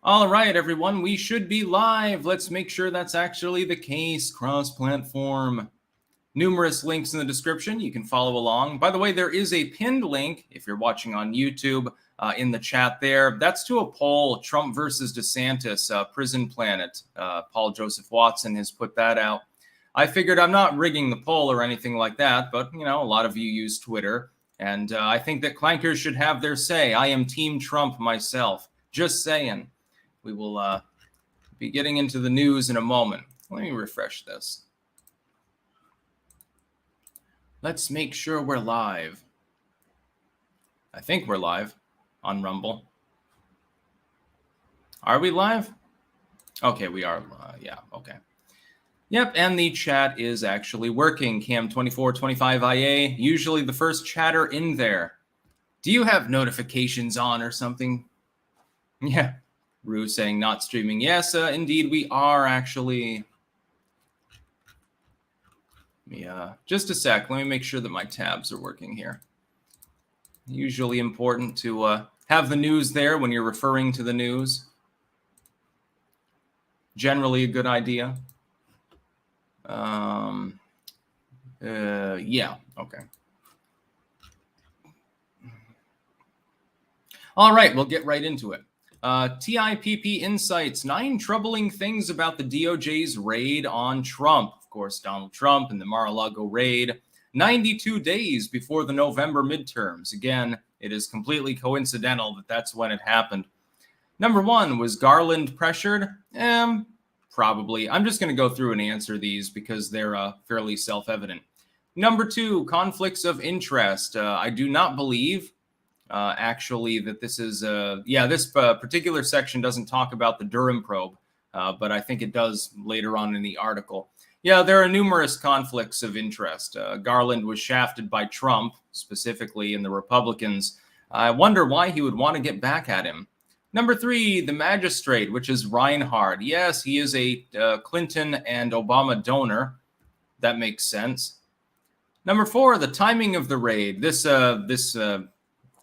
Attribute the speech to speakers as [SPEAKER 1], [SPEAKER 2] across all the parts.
[SPEAKER 1] All right, everyone, we should be live. Let's make sure that's actually the case. Cross-platform. Numerous links in the description. You can follow along. By the way, there is a pinned link, if you're watching on YouTube, in the chat there. That's to a poll, Trump versus DeSantis, Prison Planet. Paul Joseph Watson has put that out. I figured I'm not rigging the poll or anything like that, but, you know, a lot of you use Twitter. And I think that clankers should have their say. I am Team Trump myself. Just saying. We will be getting into the news in a moment. Let me refresh this. Let's make sure we're live. I think we're live on Rumble. Are we live? Okay, we are. Yeah, okay. Yep, and the chat is actually working. Cam2425IA, usually the first chatter in there. Do you have notifications on or something? Yeah. Rue saying not streaming. Yes, indeed, we are actually. Yeah, just a sec. Let me make sure that my tabs are working here. Usually important to have the news there when you're referring to the news. Generally a good idea. Yeah, okay. All right, we'll get right into it. TIPP Insights, 9 troubling things about the DOJ's raid on Trump. Of course, Donald Trump and the Mar-a-Lago raid, 92 days before the November midterms. Again, it is completely coincidental that that's when it happened. Number 1, was Garland pressured? Probably. I'm just going to go through and answer these because they're fairly self-evident. Number 2, conflicts of interest. I do not believe actually that this is this particular section doesn't talk about the Durham probe, but I think it does later on in the article. Yeah, there are numerous conflicts of interest. Garland was shafted by Trump, specifically, and the Republicans. I wonder why he would want to get back at him. Number 3, the magistrate, which is Reinhard. Yes, he is a Clinton and Obama donor. That makes sense. Number 4, the timing of the raid. This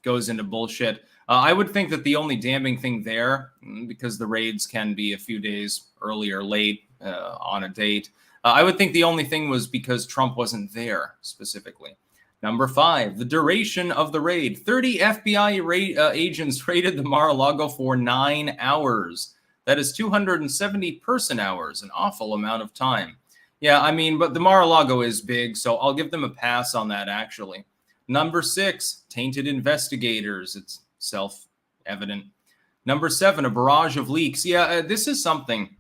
[SPEAKER 1] goes into bullshit. I would think that the only damning thing there, because the raids can be a few days early or late on a date, I would think the only thing was because Trump wasn't there specifically. Number 5, the duration of the raid. 30 FBI agents raided the Mar-a-Lago for 9 hours. That is 270 person hours, an awful amount of time. Yeah, I mean, but the Mar-a-Lago is big, so I'll give them a pass on that, actually. Number 6, tainted investigators. It's self-evident. Number 7, a barrage of leaks. Yeah, this is something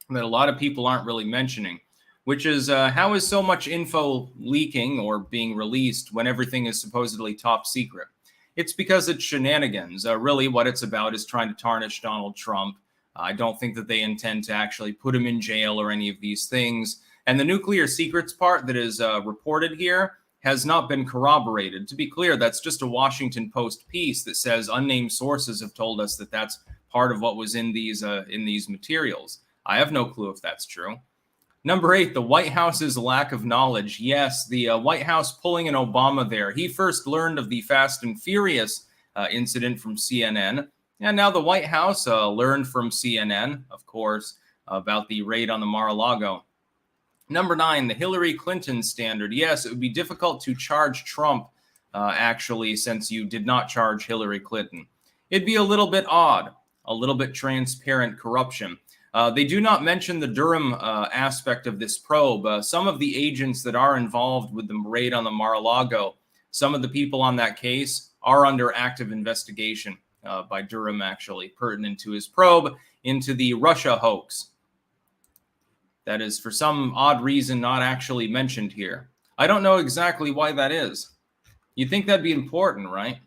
[SPEAKER 1] that a lot of people aren't really mentioning, which is how is so much info leaking or being released when everything is supposedly top secret? It's because it's shenanigans. Really, what it's about is trying to tarnish Donald Trump. I don't think that they intend to actually put him in jail or any of these things. And the nuclear secrets part that is reported here has not been corroborated. To be clear, that's just a Washington Post piece that says unnamed sources have told us that that's part of what was in these materials. I have no clue if that's true. Number 8, the White House's lack of knowledge. Yes, the White House pulling an Obama there. He first learned of the Fast and Furious incident from CNN. And now the White House learned from CNN, of course, about the raid on the Mar-a-Lago. Number 9, the Hillary Clinton standard. Yes, it would be difficult to charge Trump, actually, since you did not charge Hillary Clinton. It'd be a little bit odd, a little bit transparent corruption. They do not mention the Durham aspect of this probe. Some of the agents that are involved with the raid on the Mar-a-Lago, some of the people on that case are under active investigation by Durham, actually, pertinent to his probe into the Russia hoax. That is, for some odd reason, not actually mentioned here. I don't know exactly why that is. You'd think that'd be important, right?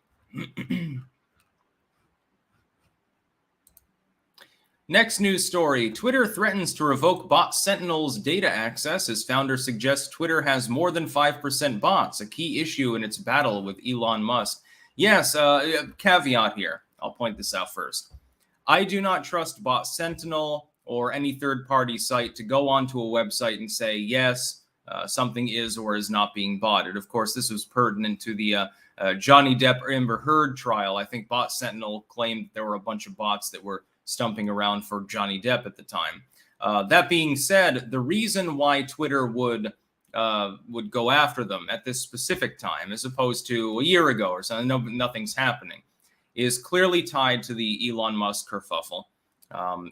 [SPEAKER 1] Next news story. Twitter threatens to revoke bot Sentinel's data access as founder suggests Twitter has more than 5% bots, a key issue in its battle with Elon Musk. Yes, caveat here. I'll point this out first. I do not trust bot Sentinel or any third-party site to go onto a website and say, yes, something is or is not being botted. Of course, this was pertinent to the Johnny Depp Amber Heard trial. I think bot Sentinel claimed there were a bunch of bots that were stumping around for Johnny Depp at the time. That being said, the reason why Twitter would go after them at this specific time, as opposed to a year ago or something, nothing's happening, is clearly tied to the Elon Musk kerfuffle.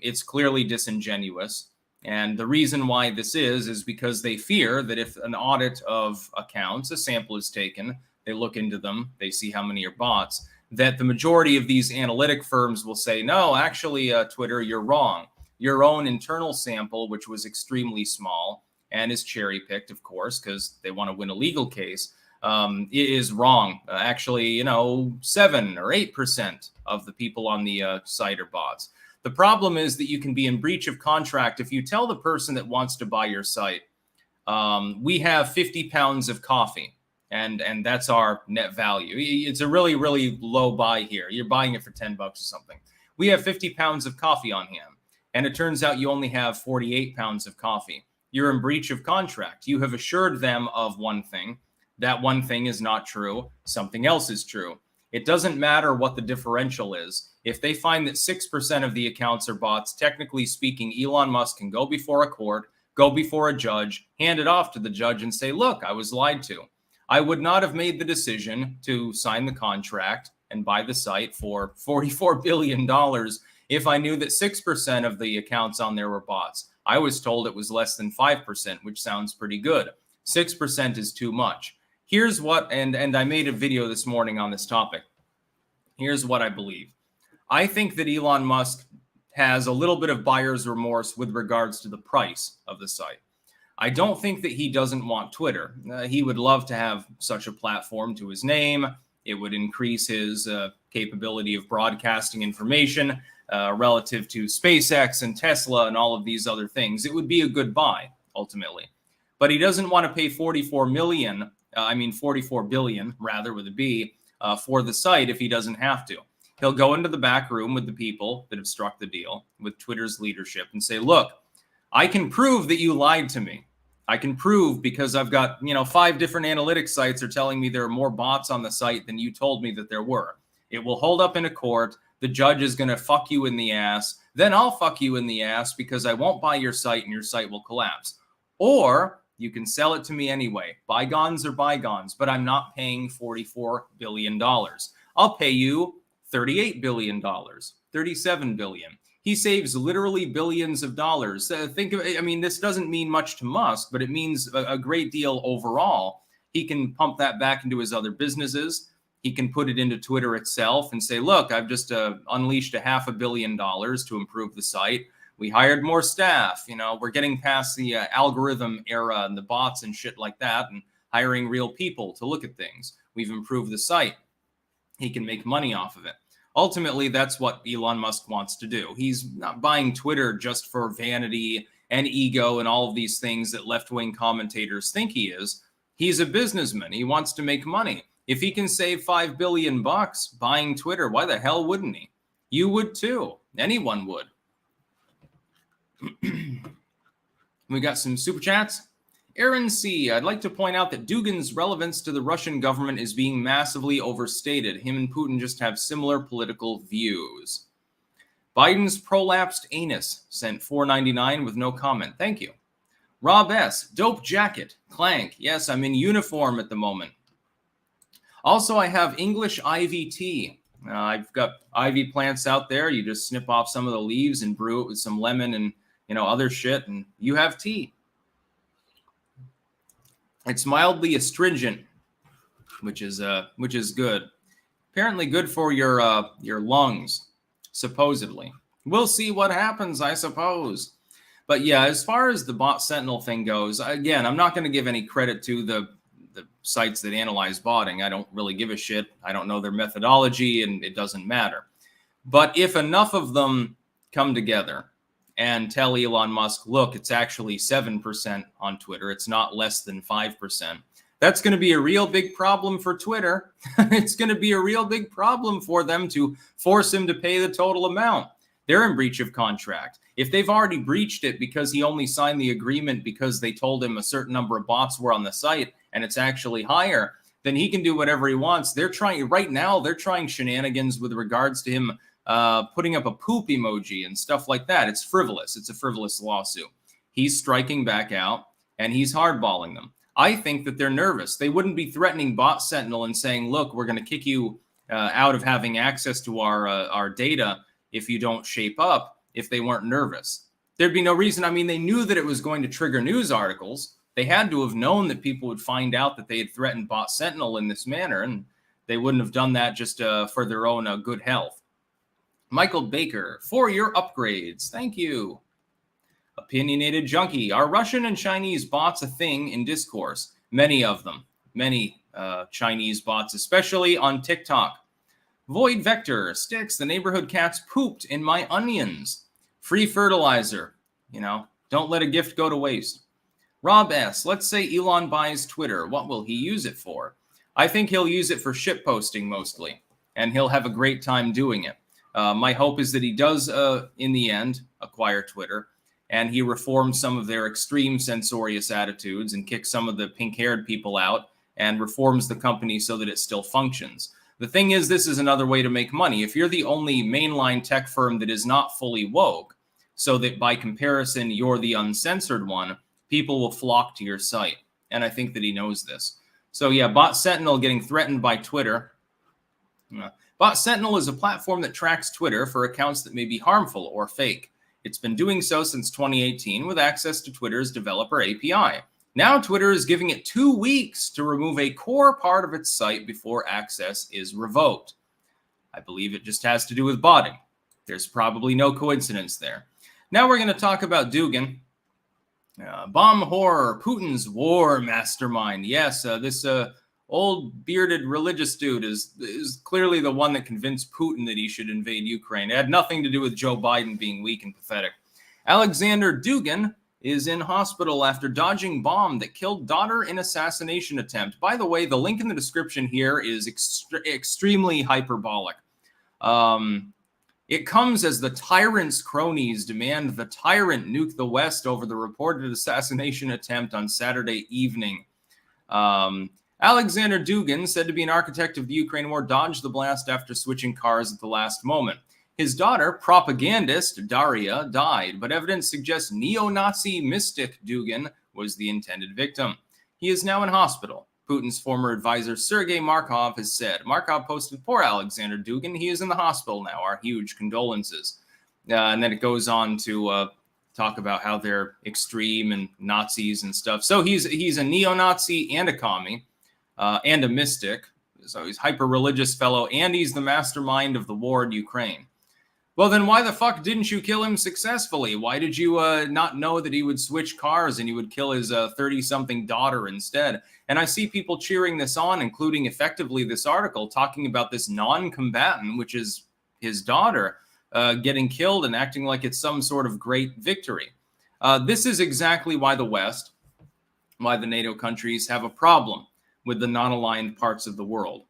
[SPEAKER 1] It's clearly disingenuous. And the reason why this is because they fear that if an audit of accounts, a sample is taken, they look into them, they see how many are bots, that the majority of these analytic firms will say, no, actually, Twitter, you're wrong. Your own internal sample, which was extremely small and is cherry-picked, of course, because they want to win a legal case, is wrong. Actually, 7 or 8% of the people on the site are bots. The problem is that you can be in breach of contract if you tell the person that wants to buy your site, we have 50 pounds of coffee, and that's our net value. It's a really, really low buy here. You're buying it for $10 or something. We have 50 pounds of coffee on hand, and it turns out you only have 48 pounds of coffee. You're in breach of contract. You have assured them of one thing. That one thing is not true. Something else is true. It doesn't matter what the differential is. If they find that 6% of the accounts are bots, technically speaking, Elon Musk can go before a court, go before a judge, hand it off to the judge and say, look, I was lied to. I would not have made the decision to sign the contract and buy the site for $44 billion if I knew that 6% of the accounts on there were bots. I was told it was less than 5%, which sounds pretty good. 6% is too much. Here's what, and I made a video this morning on this topic. Here's what I believe. I think that Elon Musk has a little bit of buyer's remorse with regards to the price of the site. I don't think that he doesn't want Twitter. He would love to have such a platform to his name. It would increase his capability of broadcasting information relative to SpaceX and Tesla and all of these other things. It would be a good buy, ultimately. But he doesn't want to pay $44 billion, rather, with a B, for the site if he doesn't have to. He'll go into the back room with the people that have struck the deal, with Twitter's leadership, and say, look, I can prove that you lied to me. I can prove because I've got, 5 different analytics sites are telling me there are more bots on the site than you told me that there were. It will hold up in a court. The judge is going to fuck you in the ass. Then I'll fuck you in the ass because I won't buy your site and your site will collapse. Or you can sell it to me anyway. Bygones are bygones, but I'm not paying $44 billion. I'll pay you $38 billion, $37 billion. He saves literally billions of dollars. This doesn't mean much to Musk, but it means a great deal overall. He can pump that back into his other businesses. He can put it into Twitter itself and say, look, I've just unleashed $500 million to improve the site. We hired more staff. We're getting past the algorithm era and the bots and shit like that and hiring real people to look at things. We've improved the site. He can make money off of it. Ultimately, that's what Elon Musk wants to do. He's not buying Twitter just for vanity and ego and all of these things that left-wing commentators think he is. He's a businessman. He wants to make money. If he can save $5 billion buying Twitter, why the hell wouldn't he? You would too. Anyone would. We got some super chats. Aaron C. I'd like to point out that Dugin's relevance to the Russian government is being massively overstated. Him and Putin just have similar political views. Biden's prolapsed anus sent $4.99 with no comment. Thank you. Rob S. Dope jacket. Clank. Yes, I'm in uniform at the moment. Also, I have English ivy tea. I've got ivy plants out there. You just snip off some of the leaves and brew it with some lemon and other shit, and you have tea. It's mildly astringent, which is good. Apparently good for your lungs, supposedly. We'll see what happens, I suppose. But yeah, as far as the bot sentinel thing goes, again, I'm not going to give any credit to the sites that analyze botting. I don't really give a shit. I don't know their methodology, and it doesn't matter. But if enough of them come together and tell Elon Musk, look, it's actually 7% on Twitter, it's not less than 5%, that's going to be a real big problem for Twitter. It's going to be a real big problem for them to force him to pay the total amount. They're in breach of contract. If they've already breached it because he only signed the agreement because they told him a certain number of bots were on the site and it's actually higher, then he can do whatever he wants. They're trying shenanigans with regards to him putting up a poop emoji and stuff like that. It's frivolous. It's a frivolous lawsuit. He's striking back out, and he's hardballing them. I think that they're nervous. They wouldn't be threatening Bot Sentinel and saying, look, we're going to kick you out of having access to our data if you don't shape up, if they weren't nervous. There'd be no reason. I mean, they knew that it was going to trigger news articles. They had to have known that people would find out that they had threatened Bot Sentinel in this manner, and they wouldn't have done that just for their own good health. Michael Baker, for your upgrades. Thank you. Opinionated Junkie. Are Russian and Chinese bots a thing in discourse? Many of them. Many Chinese bots, especially on TikTok. Void Vector. Sticks. The neighborhood cats pooped in my onions. Free fertilizer. Don't let a gift go to waste. Rob S. Let's say Elon buys Twitter. What will he use it for? I think he'll use it for shitposting mostly, and he'll have a great time doing it. My hope is that he does, in the end, acquire Twitter, and he reforms some of their extreme censorious attitudes and kicks some of the pink-haired people out and reforms the company so that it still functions. The thing is, this is another way to make money. If you're the only mainline tech firm that is not fully woke, so that by comparison, you're the uncensored one, people will flock to your site. And I think that he knows this. So yeah, Bot Sentinel getting threatened by Twitter. Bot Sentinel is a platform that tracks Twitter for accounts that may be harmful or fake. It's been doing so since 2018 with access to Twitter's developer API. Now Twitter is giving it 2 weeks to remove a core part of its site before access is revoked. I believe it just has to do with botting. There's probably no coincidence there. Now we're going to talk about Dugin. Bomb horror, Putin's war mastermind. Yes, this old bearded religious dude is clearly the one that convinced Putin that he should invade Ukraine. It had nothing to do with Joe Biden being weak and pathetic. Alexander Dugin is in hospital after dodging bomb that killed daughter in assassination attempt. By the way, the link in the description here is extremely hyperbolic. It comes as the tyrant's cronies demand the tyrant nuke the West over the reported assassination attempt on Saturday evening. Alexander Dugin, said to be an architect of the Ukraine war, dodged the blast after switching cars at the last moment. His daughter, propagandist Daria, died, but evidence suggests neo-Nazi mystic Dugin was the intended victim. He is now in hospital. Putin's former advisor Sergei Markov has said. Markov posted, poor Alexander Dugin, he is in the hospital now, our huge condolences. And then it goes on to talk about how they're extreme and Nazis and stuff. So he's a neo-Nazi and a commie and a mystic. So he's a hyper-religious fellow, and he's the mastermind of the war in Ukraine. Well, then why the fuck didn't you kill him successfully? Why did you not know that he would switch cars and he would kill his 30-something daughter instead? And I see people cheering this on, including effectively this article, talking about this non-combatant, which is his daughter, getting killed and acting like it's some sort of great victory. This is exactly why the West, why the NATO countries have a problem with the non-aligned parts of the world.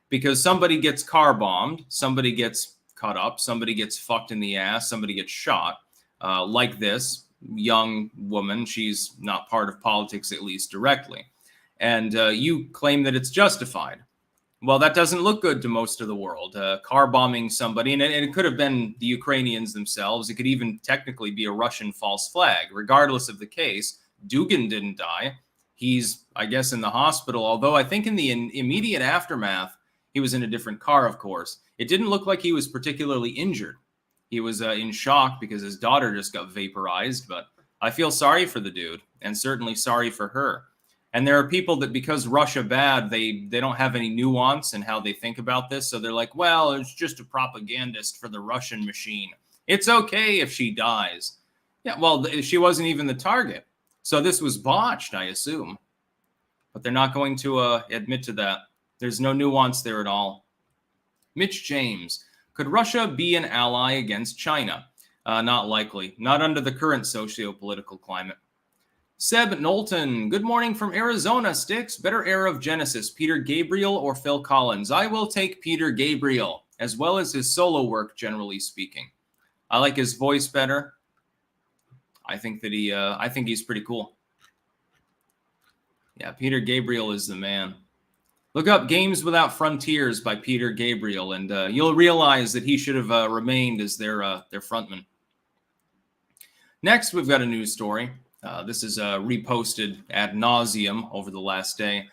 [SPEAKER 1] Because somebody gets car bombed, somebody gets cut up, somebody gets fucked in the ass, somebody gets shot, like this young woman. She's not part of politics, at least directly. And you claim that it's justified. Well, that doesn't look good to most of the world. Car bombing somebody, and it could have been the Ukrainians themselves. It could even technically be a Russian false flag. Regardless of the case, Dugin didn't die. He's, I guess, in the hospital, although I think in the immediate aftermath, he was in a different car, of course. It didn't look like he was particularly injured. He was in shock because his daughter just got vaporized, but I feel sorry for the dude, and certainly sorry for her. And there are people that, because Russia bad, they don't have any nuance in how they think about this, so they're like, well, it's just a propagandist for the Russian machine. It's okay if she dies. Yeah, well, she wasn't even the target. So this was botched, I assume. But they're not going to admit to that. There's no nuance there at all. Mitch James, could Russia be an ally against China? Not likely. Not under the current socio-political climate. Seb Knowlton, good morning from Arizona, Sticks. Better era of Genesis, Peter Gabriel or Phil Collins? I will take Peter Gabriel, as well as his solo work, generally speaking. I like his voice better. I think that I think he's pretty cool. Yeah, Peter Gabriel is the man. Look up Games Without Frontiers by Peter Gabriel, and you'll realize that he should have remained as their frontman. Next, we've got a news story. This is reposted ad nauseum over the last day.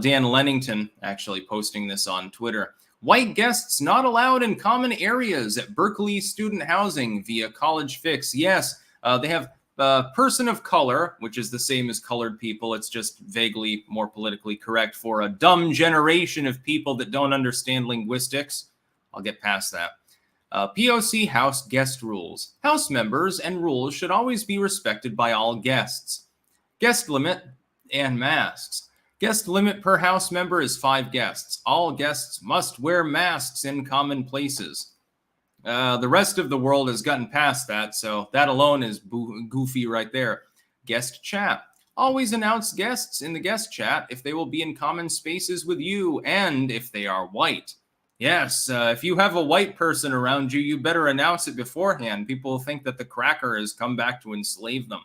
[SPEAKER 1] Dan Lennington actually posting this on Twitter. White guests not allowed in common areas at Berkeley student housing via College Fix. Yes, they have person of color, which is the same as colored people. It's just vaguely more politically correct for a dumb generation of people that don't understand linguistics. I'll get past that. POC House guest rules. House members and rules should always be respected by all guests. Guest limit and masks. Guest limit per house member is 5 guests. All guests must wear masks in common places. The rest of the world has gotten past that, so that alone is goofy right there. Guest chat. Always announce guests in the guest chat if they will be in common spaces with you and if they are white. Yes, if you have a white person around you, you better announce it beforehand. People will think that the cracker has come back to enslave them.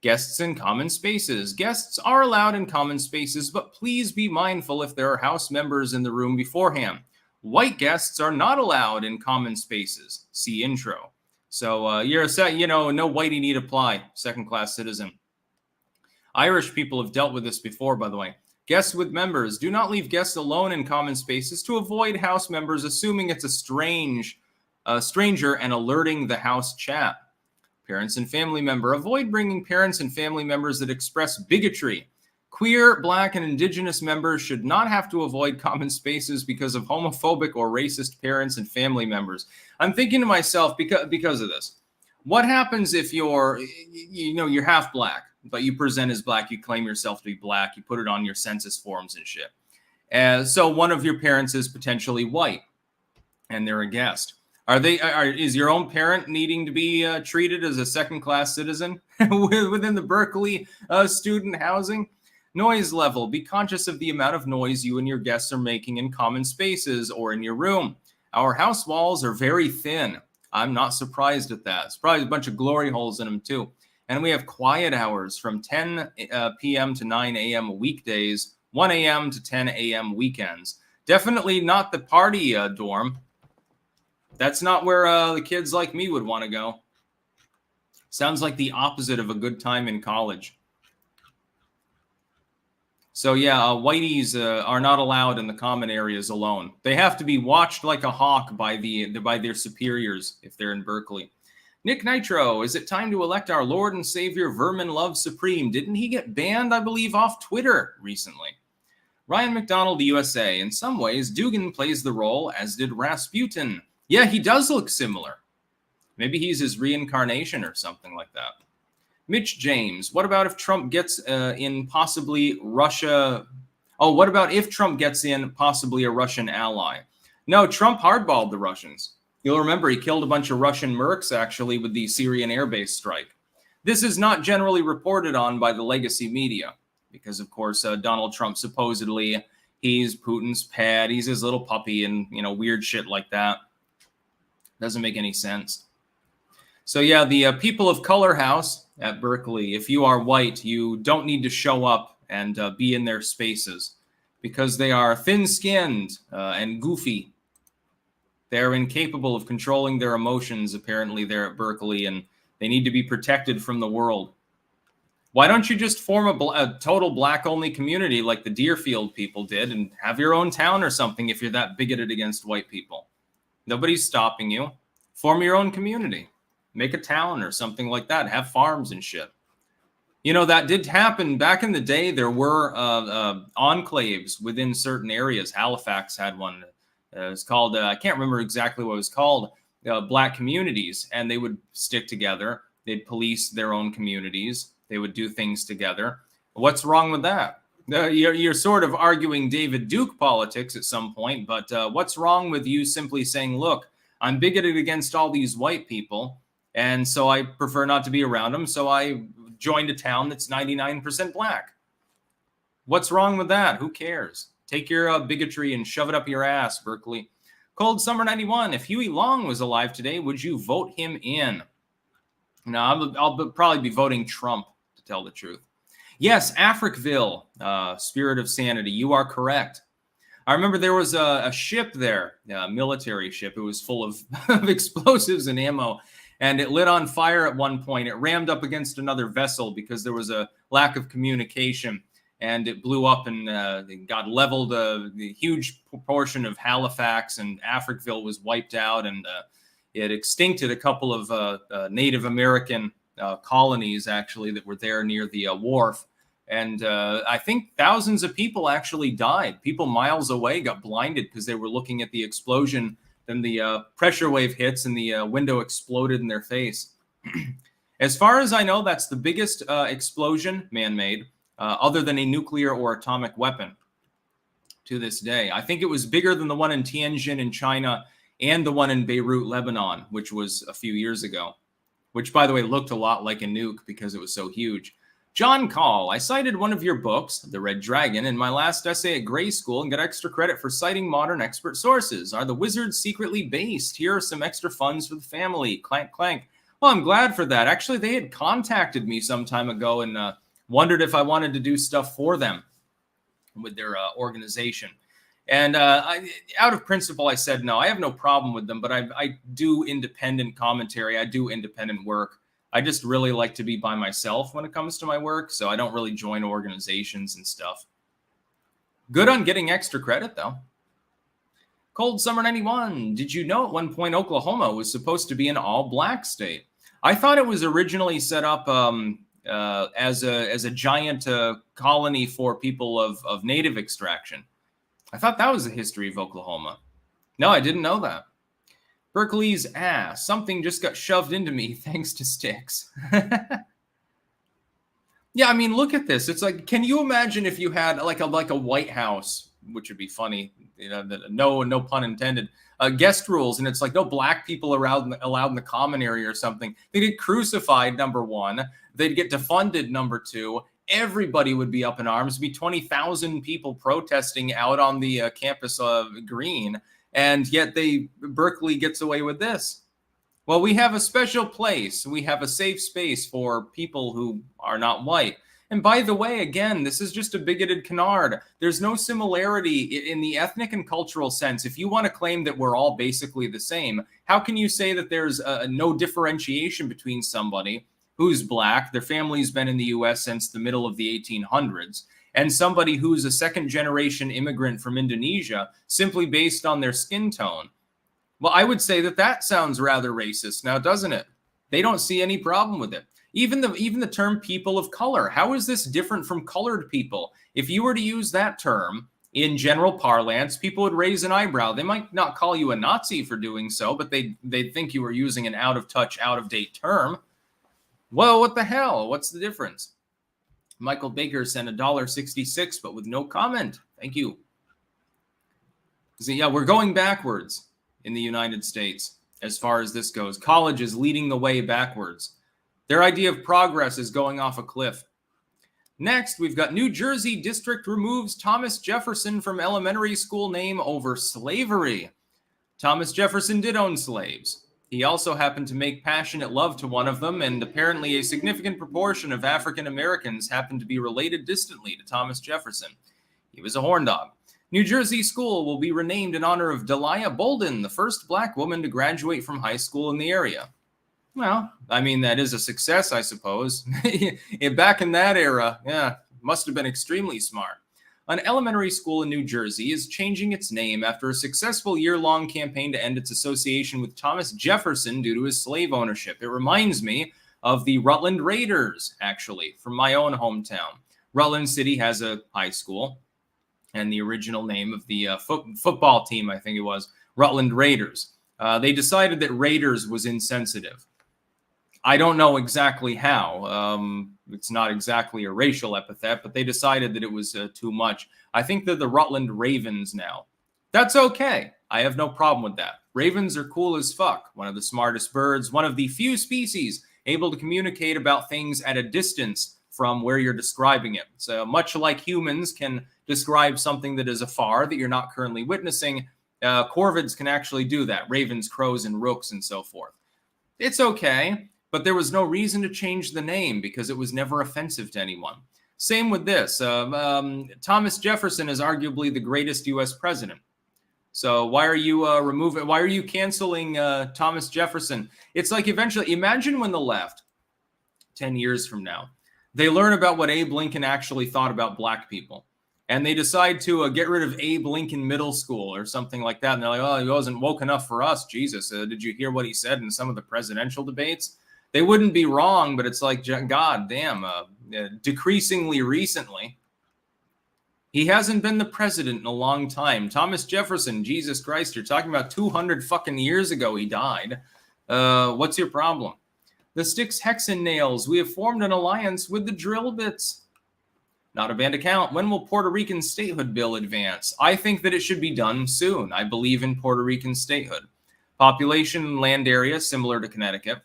[SPEAKER 1] Guests in common spaces. Guests are allowed in common spaces, but please be mindful if there are house members in the room beforehand. White guests are not allowed in common spaces. See intro. So you're a no whitey need apply. Second-class citizen. Irish people have dealt with this before, by the way. Guests with members. Do not leave guests alone in common spaces to avoid house members assuming it's a stranger and alerting the house chat. Parents and family member. Avoid bringing parents and family members that express bigotry. Queer, Black, and Indigenous members should not have to avoid common spaces because of homophobic or racist parents and family members. I'm thinking to myself, because of this, what happens if you're half Black, but you present as Black, you claim yourself to be Black, you put it on your census forms and shit. So one of your parents is potentially white, and they're a guest. Is your own parent needing to be treated as a second-class citizen within the Berkeley student housing? Noise level. Be conscious of the amount of noise you and your guests are making in common spaces or in your room. Our house walls are very thin. I'm not surprised at that. It's probably a bunch of glory holes in them too. And we have quiet hours from 10 p.m. to 9 a.m. weekdays, 1 a.m. to 10 a.m. weekends. Definitely not the party dorm. That's not where the kids like me would want to go. Sounds like the opposite of a good time in college. So yeah, whiteys are not allowed in the common areas alone. They have to be watched like a hawk by their superiors if they're in Berkeley. Nick Nitro, is it time to elect our Lord and Savior Vermin Love Supreme? Didn't he get banned, I believe, off Twitter recently? Ryan McDonald, USA. In some ways, Dugin plays the role, as did Rasputin. Yeah, he does look similar. Maybe he's his reincarnation or something like that. Mitch James, what about if Trump gets in possibly Russia? Oh, what about if Trump gets in possibly a Russian ally? No, Trump hardballed the Russians. You'll remember he killed a bunch of Russian mercs, actually, with the Syrian airbase strike. This is not generally reported on by the legacy media because, of course, Donald Trump supposedly, he's Putin's pet, he's his little puppy and, weird shit like that. Doesn't make any sense. So yeah, the people of color house at Berkeley, if you are white, you don't need to show up and be in their spaces because they are thin-skinned and goofy. They're incapable of controlling their emotions, apparently, there at Berkeley, and they need to be protected from the world. Why don't you just form a total Black-only community like the Deerfield people did and have your own town or something if you're that bigoted against white people? Nobody's stopping you. Form your own community. Make a town or something like that. Have farms and shit. That did happen back in the day. There were enclaves within certain areas. Halifax had one. It was called, I can't remember exactly what it was called, Black communities. And they would stick together. They'd police their own communities. They would do things together. What's wrong with that? You're sort of arguing David Duke politics at some point, but what's wrong with you simply saying, look, I'm bigoted against all these white people, and so I prefer not to be around them, so I joined a town that's 99% Black. What's wrong with that? Who cares? Take your bigotry and shove it up your ass, Berkeley. Cold Summer 91, if Huey Long was alive today, would you vote him in? No, I'll probably be voting Trump, to tell the truth. Yes, Africville, Spirit of Sanity, you are correct. I remember there was a ship there, a military ship. It was full of, of explosives and ammo, and it lit on fire at one point. It rammed up against another vessel because there was a lack of communication, and it blew up and it got leveled. The huge proportion of Halifax and Africville was wiped out, and it extincted a couple of Native American colonies, actually, that were there near the wharf. And I think thousands of people actually died. People miles away got blinded because they were looking at the explosion. Then the pressure wave hits and the window exploded in their face. As far as I know, that's the biggest explosion man-made, other than a nuclear or atomic weapon to this day. I think it was bigger than the one in Tianjin in China and the one in Beirut, Lebanon, which was a few years ago, which, by the way, looked a lot like a nuke because it was so huge. John Call, I cited one of your books, The Red Dragon, in my last essay at Gray School and got extra credit for citing modern expert sources. Are the wizards secretly based? Here are some extra funds for the family. Clank, clank. Well, I'm glad for that. Actually, they had contacted me some time ago and wondered if I wanted to do stuff for them with their organization. And out of principle, I said no. I have no problem with them, but I do independent commentary. I do independent work. I just really like to be by myself when it comes to my work, so I don't really join organizations and stuff. Good on getting extra credit, though. Cold Summer 91. Did you know at one point Oklahoma was supposed to be an all-black state? I thought it was originally set up as a giant colony for people of native extraction. I thought that was the history of Oklahoma. No, I didn't know that. Berkeley's ass. Something just got shoved into me thanks to sticks. Yeah, I mean, look at this. It's like, can you imagine if you had like a White House, which would be funny, you know, no pun intended, guest rules, and it's like no black people allowed in the common area or something. They'd get crucified, number one. They'd get defunded, number two. Everybody would be up in arms. It'd be 20,000 people protesting out on the campus of Green. And yet Berkeley gets away with this. Well, we have a special place. We have a safe space for people who are not white. And by the way, again, this is just a bigoted canard. There's no similarity in the ethnic and cultural sense. If you want to claim that we're all basically the same, how can you say that there's no differentiation between somebody who's black, their family's been in the U.S. since the middle of the 1800s, and somebody who's a second-generation immigrant from Indonesia simply based on their skin tone? Well, I would say that sounds rather racist now, doesn't it? They don't see any problem with it. Even the term people of color, how is this different from colored people? If you were to use that term in general parlance, people would raise an eyebrow. They might not call you a Nazi for doing so, but they'd think you were using an out-of-touch, out-of-date term. Well, what the hell? What's the difference? Michael Baker sent $1.66, but with no comment. Thank you. So yeah, we're going backwards in the United States as far as this goes. College is leading the way backwards. Their idea of progress is going off a cliff. Next, we've got New Jersey District removes Thomas Jefferson from elementary school name over slavery. Thomas Jefferson did own slaves. He also happened to make passionate love to one of them, and apparently a significant proportion of African Americans happened to be related distantly to Thomas Jefferson. He was a horn dog. New Jersey School will be renamed in honor of Delia Bolden, the first black woman to graduate from high school in the area. Well, I mean, that is a success, I suppose. Back in that era, yeah, must have been extremely smart. An elementary school in New Jersey is changing its name after a successful year-long campaign to end its association with Thomas Jefferson due to his slave ownership. It reminds me of the Rutland Raiders, actually, from my own hometown. Rutland City has a high school, and the original name of the football team, I think it was, Rutland Raiders. They decided that Raiders was insensitive. I don't know exactly how. It's not exactly a racial epithet, but they decided that it was too much. I think they're the Rutland Ravens now. That's okay. I have no problem with that. Ravens are cool as fuck. One of the smartest birds, one of the few species able to communicate about things at a distance from where you're describing it. So much like humans can describe something that is afar that you're not currently witnessing, corvids can actually do that. Ravens, crows, and rooks and so forth. It's okay. But there was no reason to change the name because it was never offensive to anyone. Same with this. Thomas Jefferson is arguably the greatest U.S. president. So why are you why are you canceling Thomas Jefferson? It's like eventually, imagine when the left, 10 years from now, they learn about what Abe Lincoln actually thought about black people. And they decide to get rid of Abe Lincoln Middle School or something like that. And they're like, oh, he wasn't woke enough for us. Jesus, did you hear what he said in some of the presidential debates? They wouldn't be wrong, but it's like, God damn, decreasingly recently. He hasn't been the president in a long time. Thomas Jefferson, Jesus Christ, you're talking about 200 fucking years ago he died. What's your problem? The Styx Hexen Nails, we have formed an alliance with the Drill Bits. Not a banned account. When will Puerto Rican statehood bill advance? I think that it should be done soon. I believe in Puerto Rican statehood. Population and land area similar to Connecticut.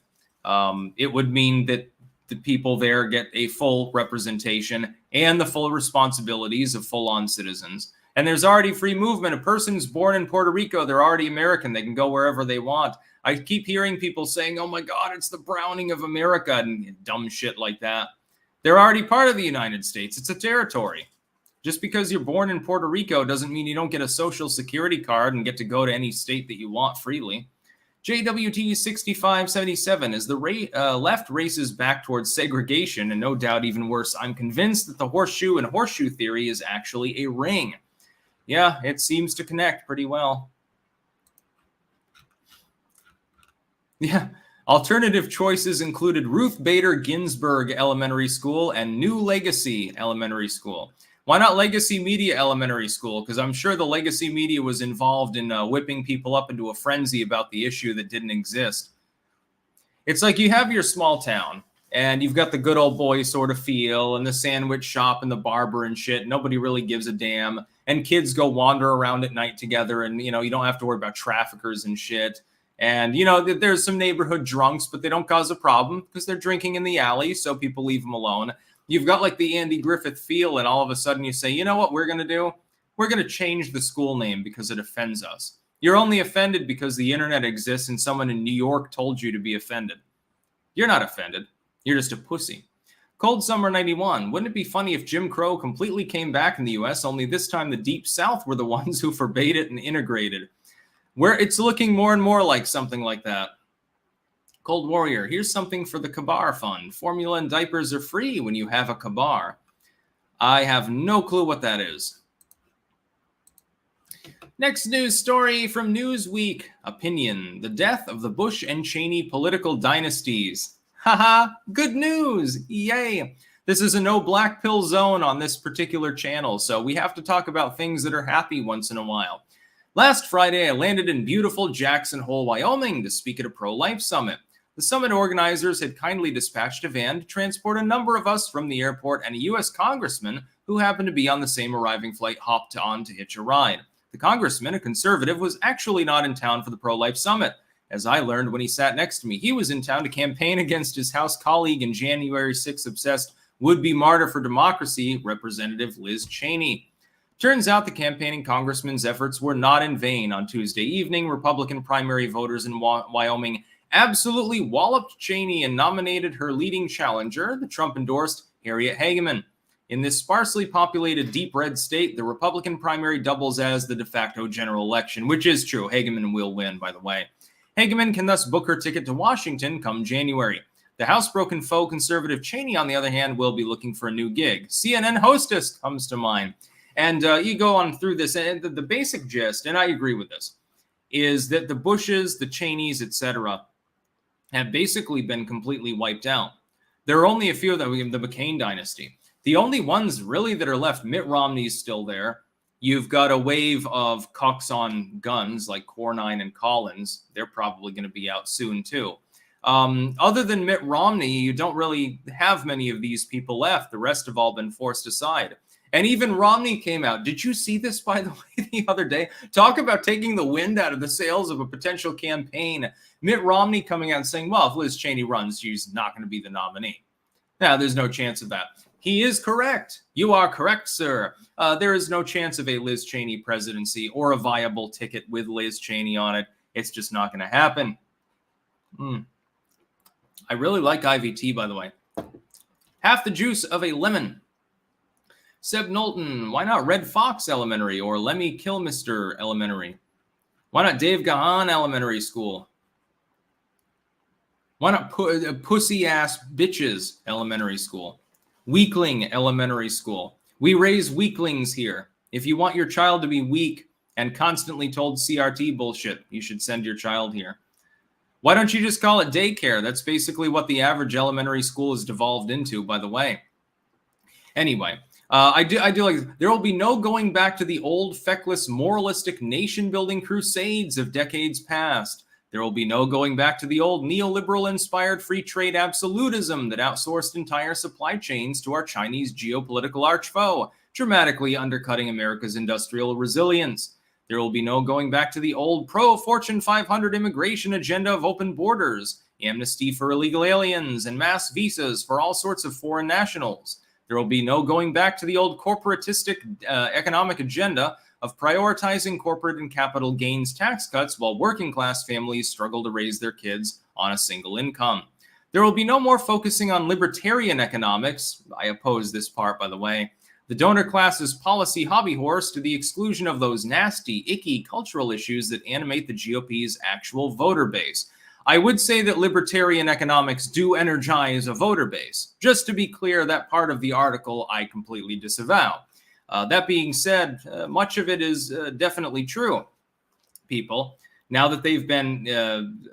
[SPEAKER 1] It would mean that the people there get a full representation and the full responsibilities of full-on citizens. And there's already free movement. A person's born in Puerto Rico, they're already American. They can go wherever they want. I keep hearing people saying, oh my God, it's the Browning of America and dumb shit like that. They're already part of the United States. It's a territory. Just because you're born in Puerto Rico doesn't mean you don't get a social security card and get to go to any state that you want freely. JWT 6577, as the left races back towards segregation, and no doubt even worse, I'm convinced that the horseshoe and horseshoe theory is actually a ring. Yeah, it seems to connect pretty well. Yeah. Alternative choices included Ruth Bader Ginsburg Elementary School and New Legacy Elementary School. Why not Legacy Media Elementary School? Because I'm sure the Legacy Media was involved in whipping people up into a frenzy about the issue that didn't exist. It's like you have your small town, and you've got the good old boy sort of feel, and the sandwich shop and the barber and shit. Nobody really gives a damn. And kids go wander around at night together, and, you don't have to worry about traffickers and shit. And, there's some neighborhood drunks, but they don't cause a problem because they're drinking in the alley, so people leave them alone. You've got like the Andy Griffith feel, and all of a sudden you say, you know what we're going to do? We're going to change the school name because it offends us. You're only offended because the internet exists and someone in New York told you to be offended. You're not offended. You're just a pussy. Cold Summer 91. Wouldn't it be funny if Jim Crow completely came back in the U.S., only this time the Deep South were the ones who forbade it and integrated? Where it's looking more and more like something like that. Cold Warrior, here's something for the Kabar Fund. Formula and diapers are free when you have a Kabar. I have no clue what that is. Next news story from Newsweek. Opinion, the death of the Bush and Cheney political dynasties. Haha, good news, yay. This is a no black pill zone on this particular channel, so we have to talk about things that are happy once in a while. Last Friday, I landed in beautiful Jackson Hole, Wyoming to speak at a pro-life summit. The summit organizers had kindly dispatched a van to transport a number of us from the airport, and a U.S. congressman who happened to be on the same arriving flight hopped on to hitch a ride. The congressman, a conservative, was actually not in town for the pro-life summit. As I learned when he sat next to me, he was in town to campaign against his House colleague and January 6 obsessed would-be martyr for democracy, Representative Liz Cheney. Turns out the campaigning congressman's efforts were not in vain. On Tuesday evening, Republican primary voters in Wyoming absolutely walloped Cheney and nominated her leading challenger, the Trump-endorsed Harriet Hageman. In this sparsely populated deep red state, the Republican primary doubles as the de facto general election, which is true. Hageman will win, by the way. Hageman can thus book her ticket to Washington come January. The housebroken faux conservative Cheney, on the other hand, will be looking for a new gig. CNN hostess comes to mind. And you go on through this, and the basic gist, and I agree with this, is that the Bushes, the Cheneys, etc., have basically been completely wiped out. There are only a few of them, the McCain dynasty. The only ones really that are left, Mitt Romney's still there. You've got a wave of cucks on guns like Cornine and Collins. They're probably going to be out soon, too. Other than Mitt Romney, you don't really have many of these people left. The rest have all been forced aside. And even Romney came out. Did you see this, by the way, the other day? Talk about taking the wind out of the sails of a potential campaign. Mitt Romney coming out and saying, well, if Liz Cheney runs, she's not going to be the nominee. Now, there's no chance of that. He is correct. You are correct, sir. There is no chance of a Liz Cheney presidency or a viable ticket with Liz Cheney on it. It's just not going to happen. I really like IVT, by the way. Half the juice of a lemon. Seb Knowlton, why not Red Fox Elementary or Lemmy Kilmister Elementary? Why not Dave Gahan Elementary School? Why not Pussy Ass Bitches Elementary School? Weakling Elementary School. We raise weaklings here. If you want your child to be weak and constantly told CRT bullshit, you should send your child here. Why don't you just call it daycare? That's basically what the average elementary school has devolved into, by the way. Anyway, I do like, there will be no going back to the old, feckless, moralistic nation-building crusades of decades past. There will be no going back to the old neoliberal-inspired free trade absolutism that outsourced entire supply chains to our Chinese geopolitical arch-foe, dramatically undercutting America's industrial resilience. There will be no going back to the old pro-Fortune 500 immigration agenda of open borders, amnesty for illegal aliens, and mass visas for all sorts of foreign nationals. There will be no going back to the old corporatistic economic agenda of prioritizing corporate and capital gains tax cuts while working-class families struggle to raise their kids on a single income. There will be no more focusing on libertarian economics. I oppose this part, by the way. The donor class's policy hobby horse to the exclusion of those nasty, icky cultural issues that animate the GOP's actual voter base. I would say that libertarian economics do energize a voter base. Just to be clear, that part of the article I completely disavow. That being said, much of it is definitely true. People, now that they've been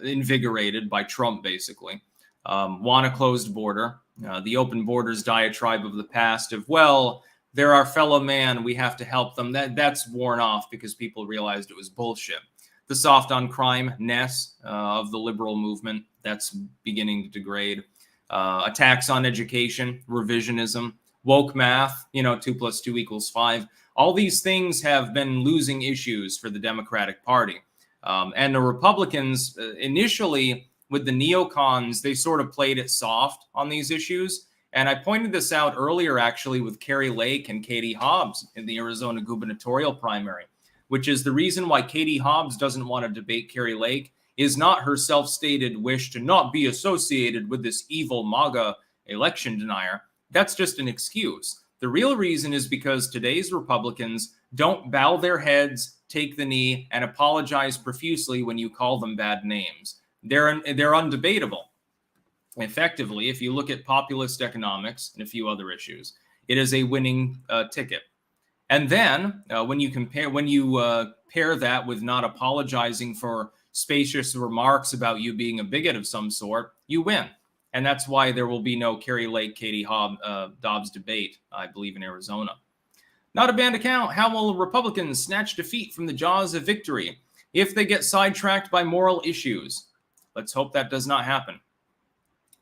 [SPEAKER 1] invigorated by Trump, basically, want a closed border. The open borders diatribe of the past of, well, they're our fellow man, we have to help them. That's worn off because people realized it was bullshit. The soft on crime-ness of the liberal movement, that's beginning to degrade. Attacks on education, revisionism, woke math, 2 + 2 = 5. All these things have been losing issues for the Democratic Party. And the Republicans, initially with the neocons, they sort of played it soft on these issues. And I pointed this out earlier, actually, with Kari Lake and Katie Hobbs in the Arizona gubernatorial primary, which is the reason why Katie Hobbs doesn't want to debate Kari Lake is not her self-stated wish to not be associated with this evil MAGA election denier. That's just an excuse. The real reason is because today's Republicans don't bow their heads, take the knee, and apologize profusely when you call them bad names. They're undebatable. Effectively, if you look at populist economics and a few other issues, it is a winning ticket. And then when you pair that with not apologizing for spacious remarks about you being a bigot of some sort, you win. And that's why there will be no Kari Lake, Katie Dobbs debate, I believe, in Arizona. Not a banned account. How will Republicans snatch defeat from the jaws of victory if they get sidetracked by moral issues? Let's hope that does not happen.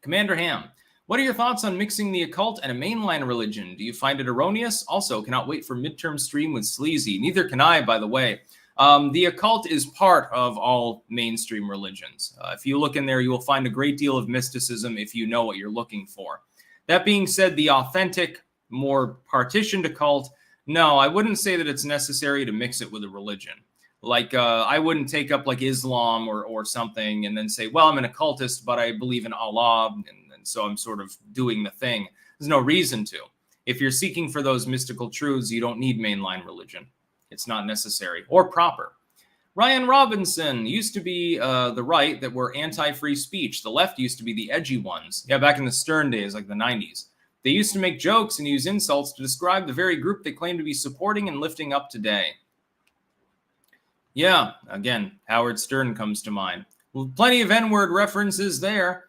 [SPEAKER 1] Commander Ham, what are your thoughts on mixing the occult and a mainline religion? Do you find it erroneous? Also, cannot wait for midterm stream with Sleazy. Neither can I, by the way. The occult is part of all mainstream religions. If you look in there, you will find a great deal of mysticism if you know what you're looking for. That being said, the authentic, more partitioned occult, no, I wouldn't say that it's necessary to mix it with a religion. Like, I wouldn't take up like Islam or something and then say, well, I'm an occultist, but I believe in Allah, and so I'm sort of doing the thing. There's no reason to. If you're seeking for those mystical truths, you don't need mainline religion. It's not necessary or proper. Ryan Robinson used to be the right that were anti-free speech. The left used to be the edgy ones. Yeah, back in the Stern days, like the 90s. They used to make jokes and use insults to describe the very group they claim to be supporting and lifting up today. Yeah, again, Howard Stern comes to mind. Well, plenty of N-word references there.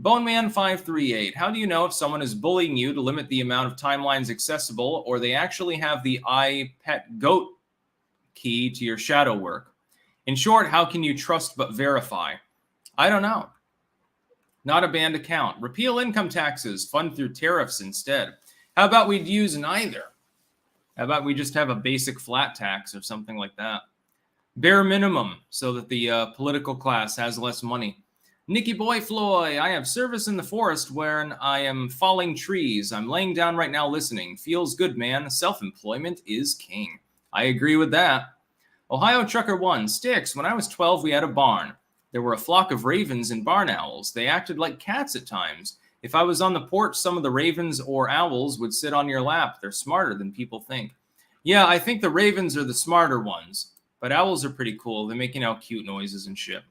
[SPEAKER 1] Boneman538, how do you know if someone is bullying you to limit the amount of timelines accessible or they actually have the iPetGoat key to your shadow work? In short, how can you trust but verify? I don't know. Not a banned account. Repeal income taxes, fund through tariffs instead. How about we use neither? How about we just have a basic flat tax or something like that? Bare minimum so that the political class has less money. Nicky Boy Floyd, I have service in the forest where I am falling trees. I'm laying down right now listening. Feels good, man. Self-employment is king. I agree with that. Ohio Trucker 1, Sticks, when I was 12, we had a barn. There were a flock of ravens and barn owls. They acted like cats at times. If I was on the porch, some of the ravens or owls would sit on your lap. They're smarter than people think. Yeah, I think the ravens are the smarter ones, but owls are pretty cool. They're making out cute noises and shit.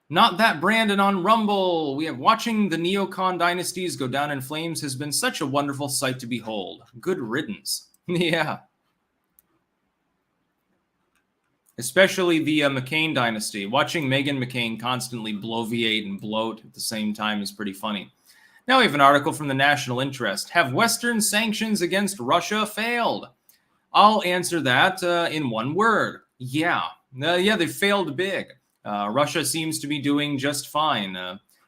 [SPEAKER 1] Not that Brandon on Rumble. We have watching the neocon dynasties go down in flames has been such a wonderful sight to behold. Good riddance. Yeah. Especially the McCain dynasty. Watching Meghan McCain constantly bloviate and bloat at the same time is pretty funny. Now we have an article from the National Interest. Have Western sanctions against Russia failed? I'll answer that in one word. Yeah. They failed big. Russia seems to be doing just fine.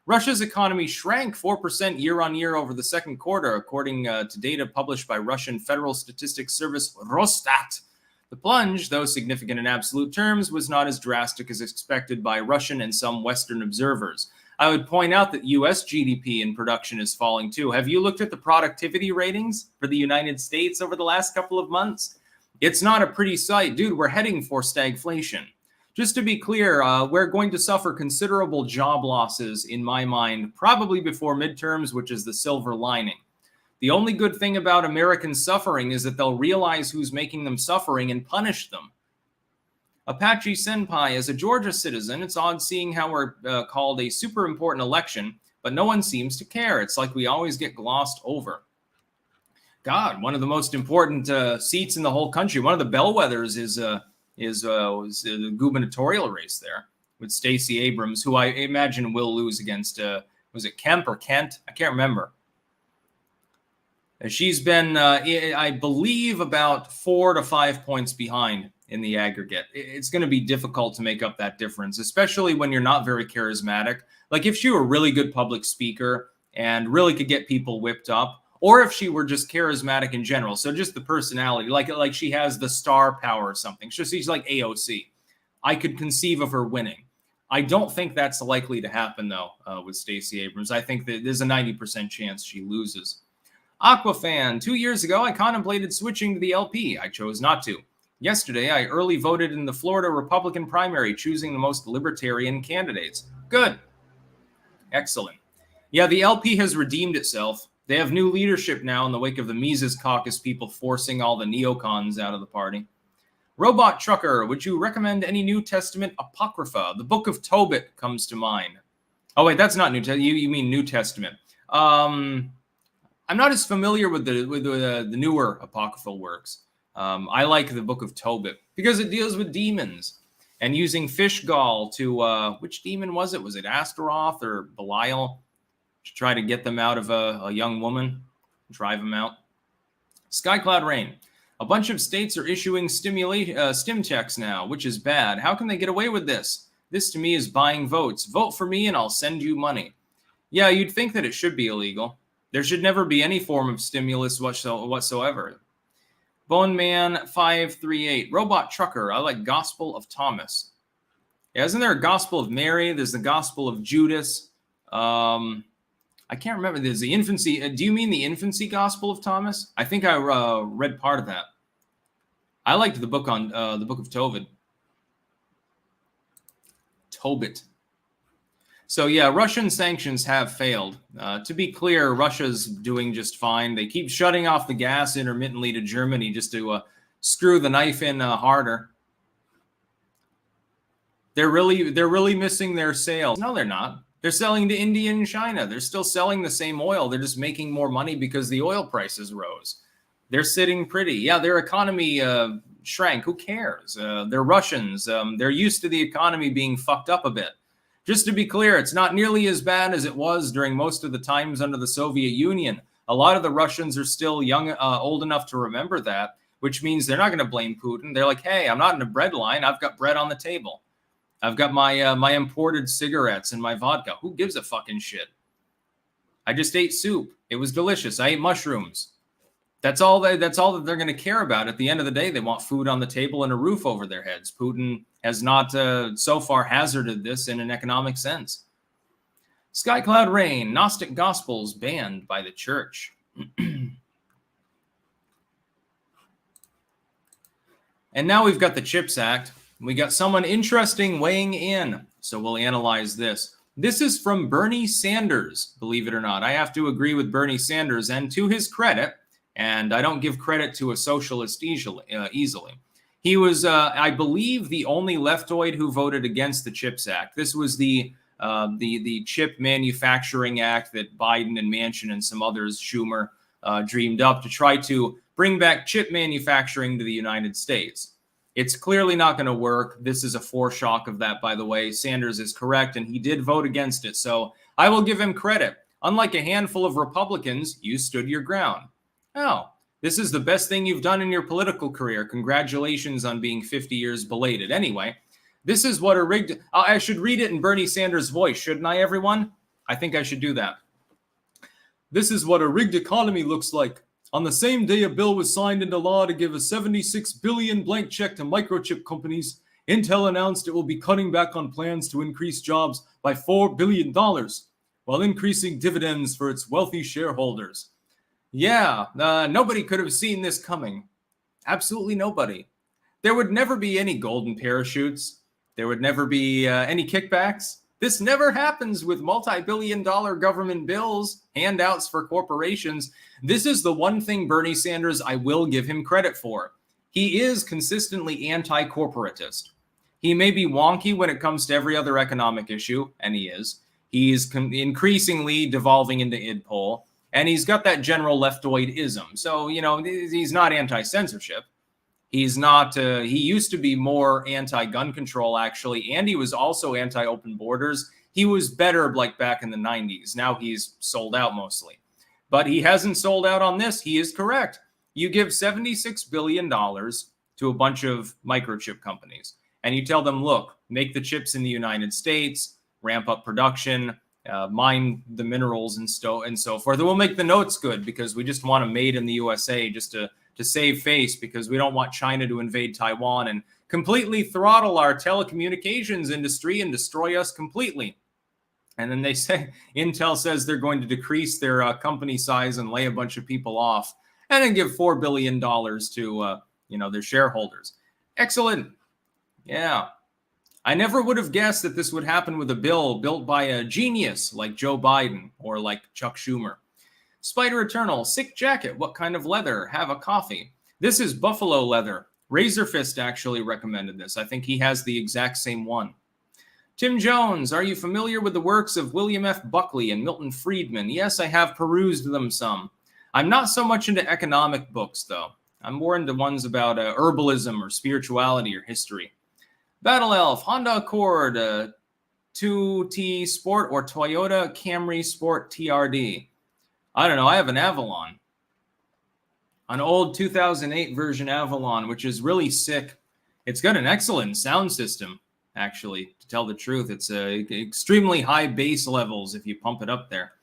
[SPEAKER 1] Russia's economy shrank 4% year-on-year over the second quarter, according to data published by Russian Federal Statistics Service Rosstat. The plunge, though significant in absolute terms, was not as drastic as expected by Russian and some Western observers. I would point out that U.S. GDP and production is falling too. Have you looked at the productivity ratings for the United States over the last couple of months? It's not a pretty sight. Dude, we're heading for stagflation. Just to be clear, we're going to suffer considerable job losses, in my mind, probably before midterms, which is the silver lining. The only good thing about American suffering is that they'll realize who's making them suffering and punish them. Apache Senpai, as a Georgia citizen, it's odd seeing how we're called a super important election, but no one seems to care. It's like we always get glossed over. God, one of the most important seats in the whole country, one of the bellwethers is the gubernatorial race there with Stacey Abrams, who I imagine will lose against, was it Kemp or Kent? I can't remember. She's been, I believe, about 4 to 5 points behind in the aggregate. It's going to be difficult to make up that difference, especially when you're not very charismatic. Like if she were a really good public speaker and really could get people whipped up, or if she were just charismatic in general. So just the personality, like she has the star power or something. So she's like AOC. I could conceive of her winning. I don't think that's likely to happen, though, with Stacey Abrams. I think that there's a 90% chance she loses. Aquafan, 2 years ago, I contemplated switching to the LP. I chose not to. Yesterday, I early voted in the Florida Republican primary, choosing the most libertarian candidates. Good. Excellent. Yeah, the LP has redeemed itself. They have new leadership now in the wake of the Mises Caucus people forcing all the neocons out of the party. Robot Trucker, would you recommend any New Testament Apocrypha? The Book of Tobit comes to mind. Oh, wait, that's not New Testament. You mean New Testament. I'm not as familiar with the newer apocryphal works. I like the Book of Tobit because it deals with demons and using fish gall to, which demon was it? Was it Astaroth or Belial? To try to get them out of a young woman, drive them out. Skycloud Rain. A bunch of states are issuing stim checks now, which is bad. How can they get away with this? This to me is buying votes. Vote for me and I'll send you money. Yeah, you'd think that it should be illegal. There should never be any form of stimulus whatsoever. Bone Man 538. Robot Trucker. I like Gospel of Thomas. Yeah, isn't there a Gospel of Mary? There's the Gospel of Judas. I can't remember. There's the infancy. Do you mean the infancy Gospel of Thomas? I think I read part of that. I liked the book on the Book of Tobit. So yeah, Russian sanctions have failed. To be clear, Russia's doing just fine. They keep shutting off the gas intermittently to Germany just to screw the knife in harder. They're really missing their sales. No, they're not. They're selling to India and China. They're still selling the same oil. They're just making more money because the oil prices rose. They're sitting pretty. Yeah, their economy shrank. Who cares? They're Russians. They're used to the economy being fucked up a bit. Just to be clear, it's not nearly as bad as it was during most of the times under the Soviet Union. A lot of the Russians are still young, old enough to remember that, which means they're not going to blame Putin. They're like, hey, I'm not in a bread line. I've got bread on the table. I've got my imported cigarettes and my vodka. Who gives a fucking shit? I just ate soup. It was delicious. I ate mushrooms. That's all that they're going to care about. At the end of the day, they want food on the table and a roof over their heads. Putin has not so far hazarded this in an economic sense. Skycloud Rain, Gnostic Gospels banned by the church. And now we've got the CHIPS Act. We got someone interesting weighing in, so we'll analyze this. This is from Bernie Sanders, believe it or not. I have to agree with Bernie Sanders, and to his credit, and I don't give credit to a socialist easily. He was, I believe, the only leftoid who voted against the CHIPS Act. This was the chip manufacturing act that Biden and Manchin and some others, Schumer, dreamed up to try to bring back chip manufacturing to the United States. It's clearly not going to work. This is a foreshock of that, by the way. Sanders is correct, and he did vote against it. So I will give him credit. Unlike a handful of Republicans, you stood your ground. Oh, this is the best thing you've done in your political career. Congratulations on being 50 years belated. Anyway, this is what a rigged... I should read it in Bernie Sanders' voice, shouldn't I, everyone? I think I should do that. This is what a rigged economy looks like. On the same day a bill was signed into law to give a $76 billion blank check to microchip companies, Intel announced it will be cutting back on plans to increase jobs by $4 billion, while increasing dividends for its wealthy shareholders. Yeah, nobody could have seen this coming. Absolutely nobody. There would never be any golden parachutes. There would never be any kickbacks. This never happens with multi-billion-dollar government bills, handouts for corporations. This is the one thing Bernie Sanders I will give him credit for. He is consistently anti-corporatist. He may be wonky when it comes to every other economic issue, and he is. He's increasingly devolving into id pol, and he's got that general leftoid-ism. So, you know, he's not anti-censorship. He's not, he used to be more anti-gun control, actually, and he was also anti-open borders. He was better like back in the 90s. Now he's sold out mostly. But he hasn't sold out on this. He is correct. You give $76 billion to a bunch of microchip companies, and you tell them, look, make the chips in the United States, ramp up production, mine the minerals and so forth. And we'll make the notes good because we just want them made in the USA just to save face, because we don't want China to invade Taiwan and completely throttle our telecommunications industry and destroy us completely. And then they say, Intel says they're going to decrease their company size and lay a bunch of people off, and then give $4 billion to, their shareholders. Excellent. Yeah. I never would have guessed that this would happen with a bill built by a genius like Joe Biden or like Chuck Schumer. Spider Eternal, sick jacket. What kind of leather? Have a coffee. This is buffalo leather. Razor Fist actually recommended this. I think he has the exact same one. Tim Jones, are you familiar with the works of William F. Buckley and Milton Friedman? Yes, I have perused them some. I'm not so much into economic books, though. I'm more into ones about herbalism or spirituality or history. Battle Elf, Honda Accord, 2T Sport or Toyota Camry Sport TRD. I don't know. I have an Avalon. An old 2008 version Avalon, which is really sick. It's got an excellent sound system, actually, to tell the truth. It's extremely high bass levels if you pump it up there.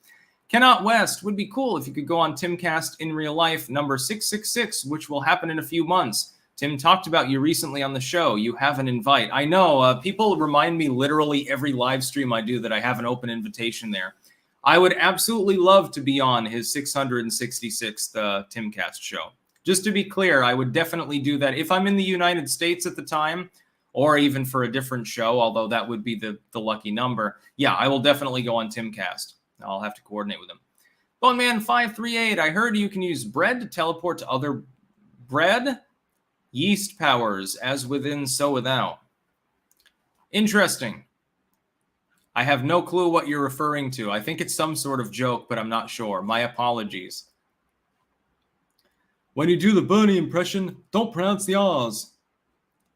[SPEAKER 1] Kennot West, would be cool if you could go on Timcast in real life, number 666, which will happen in a few months. Tim talked about you recently on the show. You have an invite. I know. People remind me literally every live stream I do that I have an open invitation there. I would absolutely love to be on his 666th Timcast show. Just to be clear, I would definitely do that if I'm in the United States at the time, or even for a different show, although that would be the lucky number. Yeah, I will definitely go on Timcast. I'll have to coordinate with him. Boneman538, I heard you can use bread to teleport to other bread yeast powers, as within, so without. Interesting. I have no clue what you're referring to. I think it's some sort of joke, but I'm not sure. My apologies. When you do the Bernie impression, don't pronounce the R's.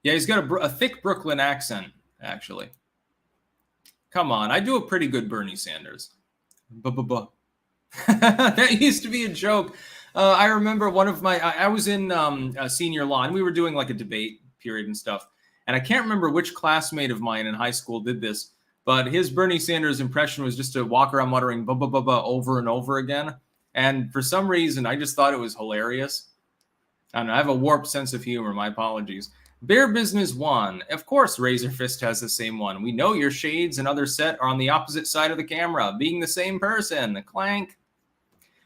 [SPEAKER 1] Yeah, he's got a thick Brooklyn accent, actually. Come on, I do a pretty good Bernie Sanders. That used to be a joke. I remember one of my... I was in senior law, and we were doing like a debate period and stuff. And I can't remember which classmate of mine in high school did this, but his Bernie Sanders impression was just to walk around muttering "ba ba ba ba" over and over again. And for some reason, I just thought it was hilarious. I don't know. I have a warped sense of humor. My apologies. Bear Business 1. Of course, Razor Fist has the same one. We know your shades and other set are on the opposite side of the camera, being the same person. Clank.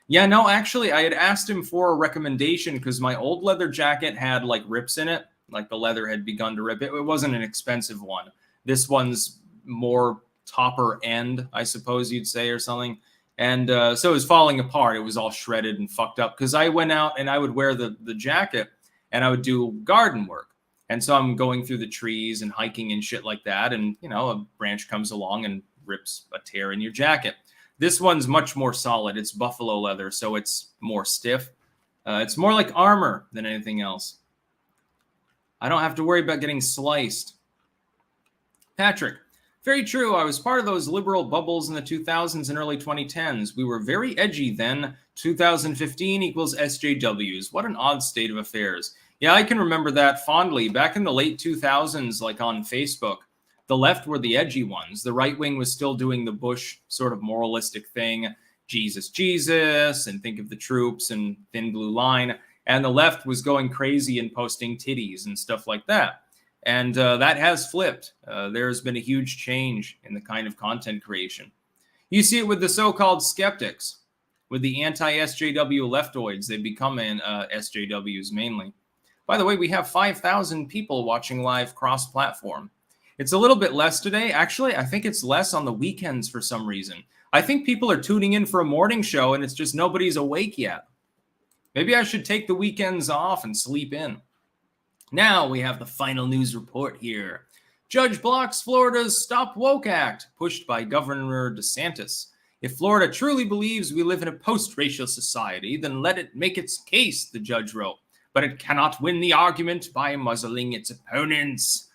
[SPEAKER 1] Yeah, no, actually, I had asked him for a recommendation because my old leather jacket had like rips in it. Like the leather had begun to rip. It wasn't an expensive one. This one's more topper end, I suppose you'd say, or something. And so it was falling apart. It was all shredded and fucked up because I went out and I would wear the jacket and I would do garden work. And so I'm going through the trees and hiking and shit like that. And, you know, a branch comes along and rips a tear in your jacket. This one's much more solid. It's buffalo leather, so it's more stiff. It's more like armor than anything else. I don't have to worry about getting sliced. Patrick, very true. I was part of those liberal bubbles in the 2000s and early 2010s. We were very edgy then. 2015 equals SJWs. What an odd state of affairs. Yeah, I can remember that fondly. Back in the late 2000s, like on Facebook, the left were the edgy ones. The right wing was still doing the Bush sort of moralistic thing. Jesus, Jesus, and think of the troops and thin blue line. And the left was going crazy and posting titties and stuff like that. And that has flipped. There's been a huge change in the kind of content creation. You see it with the so-called skeptics, with the anti-SJW leftoids. They become SJWs mainly. By the way, we have 5,000 people watching live cross-platform. It's a little bit less today. Actually, I think it's less on the weekends for some reason. I think people are tuning in for a morning show and it's just nobody's awake yet. Maybe I should take the weekends off and sleep in. Now we have the final news report here. Judge blocks Florida's Stop Woke Act, pushed by Governor DeSantis. If Florida truly believes we live in a post-racial society, then let it make its case, the judge wrote. But it cannot win the argument by muzzling its opponents.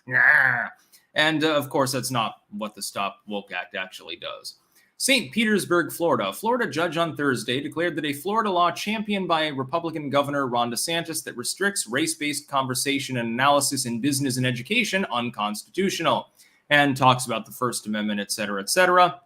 [SPEAKER 1] And of course, that's not what the Stop Woke Act actually does. St. Petersburg, Florida. A Florida judge on Thursday declared that a Florida law championed by Republican Governor Ron DeSantis that restricts race-based conversation and analysis in business and education unconstitutional, and talks about the First Amendment, et cetera, et cetera.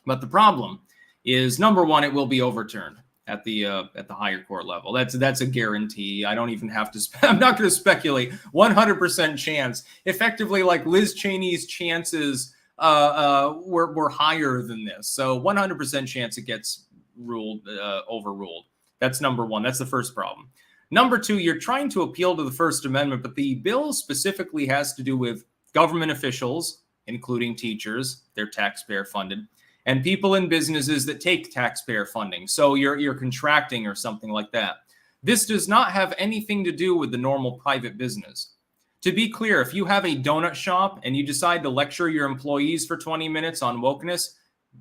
[SPEAKER 1] But the problem is, number one, it will be overturned at the higher court level. That's a guarantee. I don't even have to. I'm not going to speculate. 100% chance. Effectively, like Liz Cheney's chances were higher than this. So 100% chance it gets overruled. That's number one. That's the first problem. Number two, you're trying to appeal to the First Amendment, but the bill specifically has to do with government officials, including teachers. They're taxpayer funded. And people in businesses that take taxpayer funding. So you're contracting or something like that. This does not have anything to do with the normal private business. To be clear, if you have a donut shop and you decide to lecture your employees for 20 minutes on wokeness,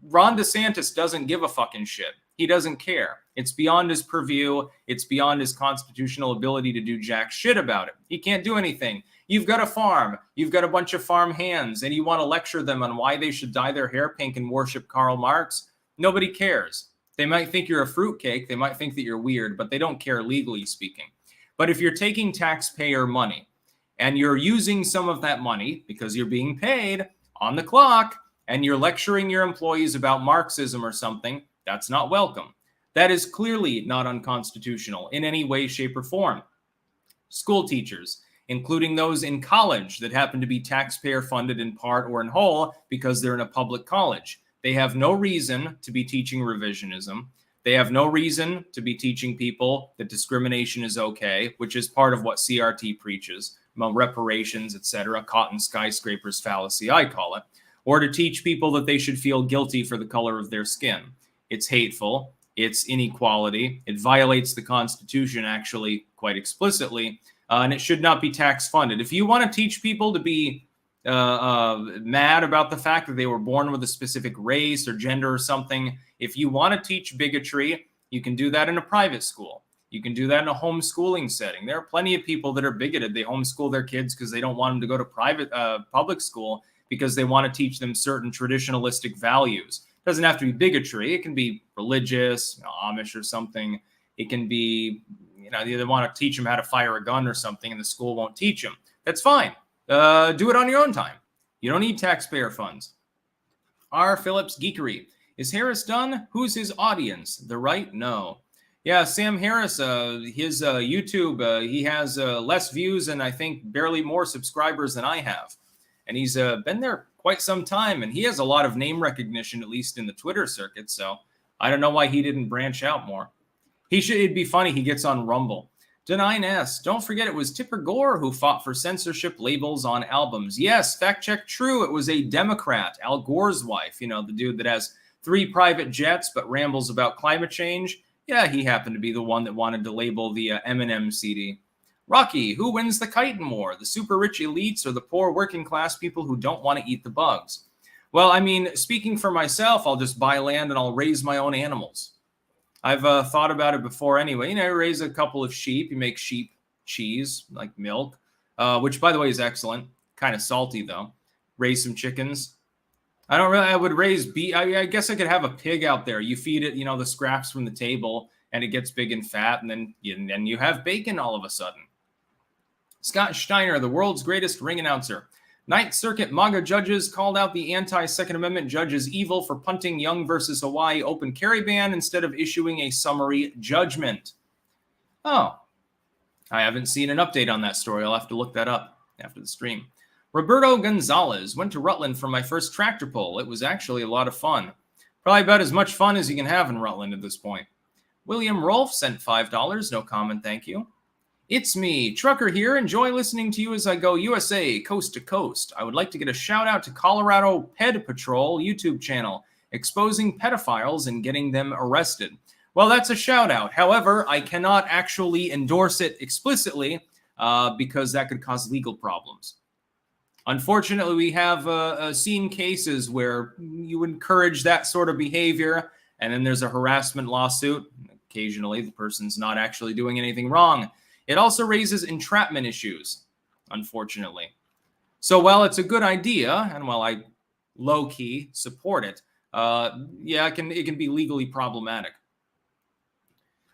[SPEAKER 1] Ron DeSantis doesn't give a fucking shit. He doesn't care. It's beyond his purview. It's beyond his constitutional ability to do jack shit about it. He can't do anything. You've got a farm. You've got a bunch of farm hands, and you want to lecture them on why they should dye their hair pink and worship Karl Marx. Nobody cares. They might think you're a fruitcake. They might think that you're weird, but they don't care legally speaking. But if you're taking taxpayer money and you're using some of that money because you're being paid on the clock and you're lecturing your employees about Marxism or something, that's not welcome. That is clearly not unconstitutional in any way, shape, or form. School teachers, including those in college that happen to be taxpayer funded in part or in whole because they're in a public college. They have no reason to be teaching revisionism. They have no reason to be teaching people that discrimination is okay, which is part of what CRT preaches, reparations, etc., cotton skyscrapers fallacy, I call it, or to teach people that they should feel guilty for the color of their skin. It's hateful. It's inequality. It violates the Constitution, actually, quite explicitly. And it should not be tax funded. If you want to teach people to be mad about the fact that they were born with a specific race or gender or something, if you want to teach bigotry, you can do that in a private school. You can do that in a homeschooling setting. There are plenty of people that are bigoted. They homeschool their kids because they don't want them to go to public school because they want to teach them certain traditionalistic values. It doesn't have to be bigotry. It can be religious, Amish or something. It can be, they want to teach them how to fire a gun or something and the school won't teach them. That's fine. Do it on your own time. You don't need taxpayer funds. R. Phillips Geekery. Is Harris done? Who's his audience? The right? No. Yeah, Sam Harris, his YouTube, he has less views and I think barely more subscribers than I have. And he's been there quite some time, and he has a lot of name recognition, at least in the Twitter circuit. So I don't know why he didn't branch out more. It'd be funny. He gets on Rumble. Deny-S, don't forget it was Tipper Gore who fought for censorship labels on albums. Yes, fact check true. It was a Democrat, Al Gore's wife, you know, the dude that has 3 private jets but rambles about climate change. Yeah, he happened to be the one that wanted to label the Eminem CD. Rocky, who wins the chitin war? The super rich elites or the poor working class people who don't want to eat the bugs? Well, I mean, speaking for myself, I'll just buy land and I'll raise my own animals. I've thought about it before anyway. You know, raise a couple of sheep. You make sheep cheese, like milk, which, by the way, is excellent. Kind of salty, though. Raise some chickens. I would raise I guess I could have a pig out there. You feed it, you know, the scraps from the table, and it gets big and fat, and then you have bacon all of a sudden. Scott Steiner, the world's greatest ring announcer. Ninth Circuit MAGA judges called out the anti-Second Amendment judges evil for punting Young versus Hawaii open carry ban instead of issuing a summary judgment. Oh, I haven't seen an update on that story. I'll have to look that up after the stream. Roberto Gonzalez went to Rutland for my first tractor pull. It was actually a lot of fun. Probably about as much fun as you can have in Rutland at this point. William Rolfe sent $5. No comment, thank you. It's me, Trucker here. Enjoy listening to you as I go USA coast to coast. I would like to get a shout out to Colorado Ped Patrol YouTube channel, exposing pedophiles and getting them arrested. Well, that's a shout out. However, I cannot actually endorse it explicitly because that could cause legal problems. Unfortunately, we have seen cases where you encourage that sort of behavior and then there's a harassment lawsuit. Occasionally, the person's not actually doing anything wrong. It also raises entrapment issues, unfortunately. So while it's a good idea, and while I low-key support it, yeah, it can be legally problematic.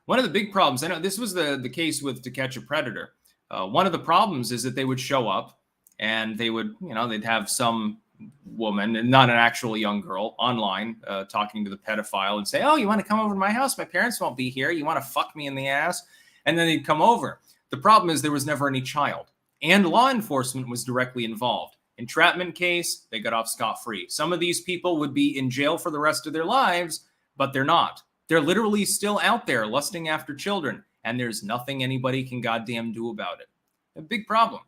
[SPEAKER 1] One of the big problems, I know this was the case with To Catch a Predator. One of the problems is that they would show up and they would, you know, they'd have some woman, and not an actual young girl, online talking to the pedophile and say, oh, you want to come over to my house? My parents won't be here. You want to fuck me in the ass? And then they'd come over. The problem is there was never any child, and law enforcement was directly involved. Entrapment case, they got off scot-free. Some of these people would be in jail for the rest of their lives, but they're not. They're literally still out there lusting after children, and there's nothing anybody can goddamn do about it. A big problem.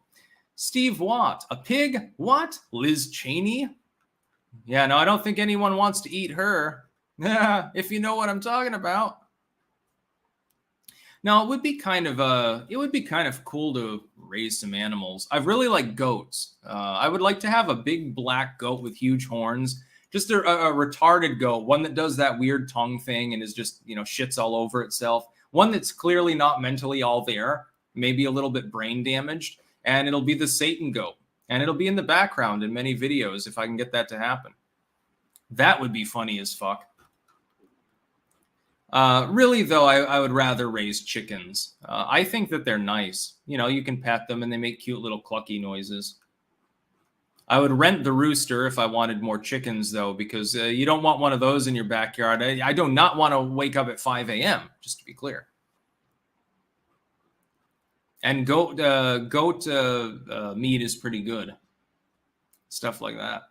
[SPEAKER 1] Steve Watt, a pig? What? Liz Cheney? Yeah, no, I don't think anyone wants to eat her. If you know what I'm talking about. Now, it would be kind of cool to raise some animals. I really like goats. I would like to have a big black goat with huge horns, just a retarded goat, one that does that weird tongue thing and is just, you know, shits all over itself. One that's clearly not mentally all there, maybe a little bit brain damaged, and it'll be the Satan goat, and it'll be in the background in many videos if I can get that to happen. That would be funny as fuck. Really, though, I would rather raise chickens. I think that they're nice. You know, you can pet them and they make cute little clucky noises. I would rent the rooster if I wanted more chickens, though, because you don't want one of those in your backyard. I do not want to wake up at 5 a.m., just to be clear. And goat meat is pretty good. Stuff like that.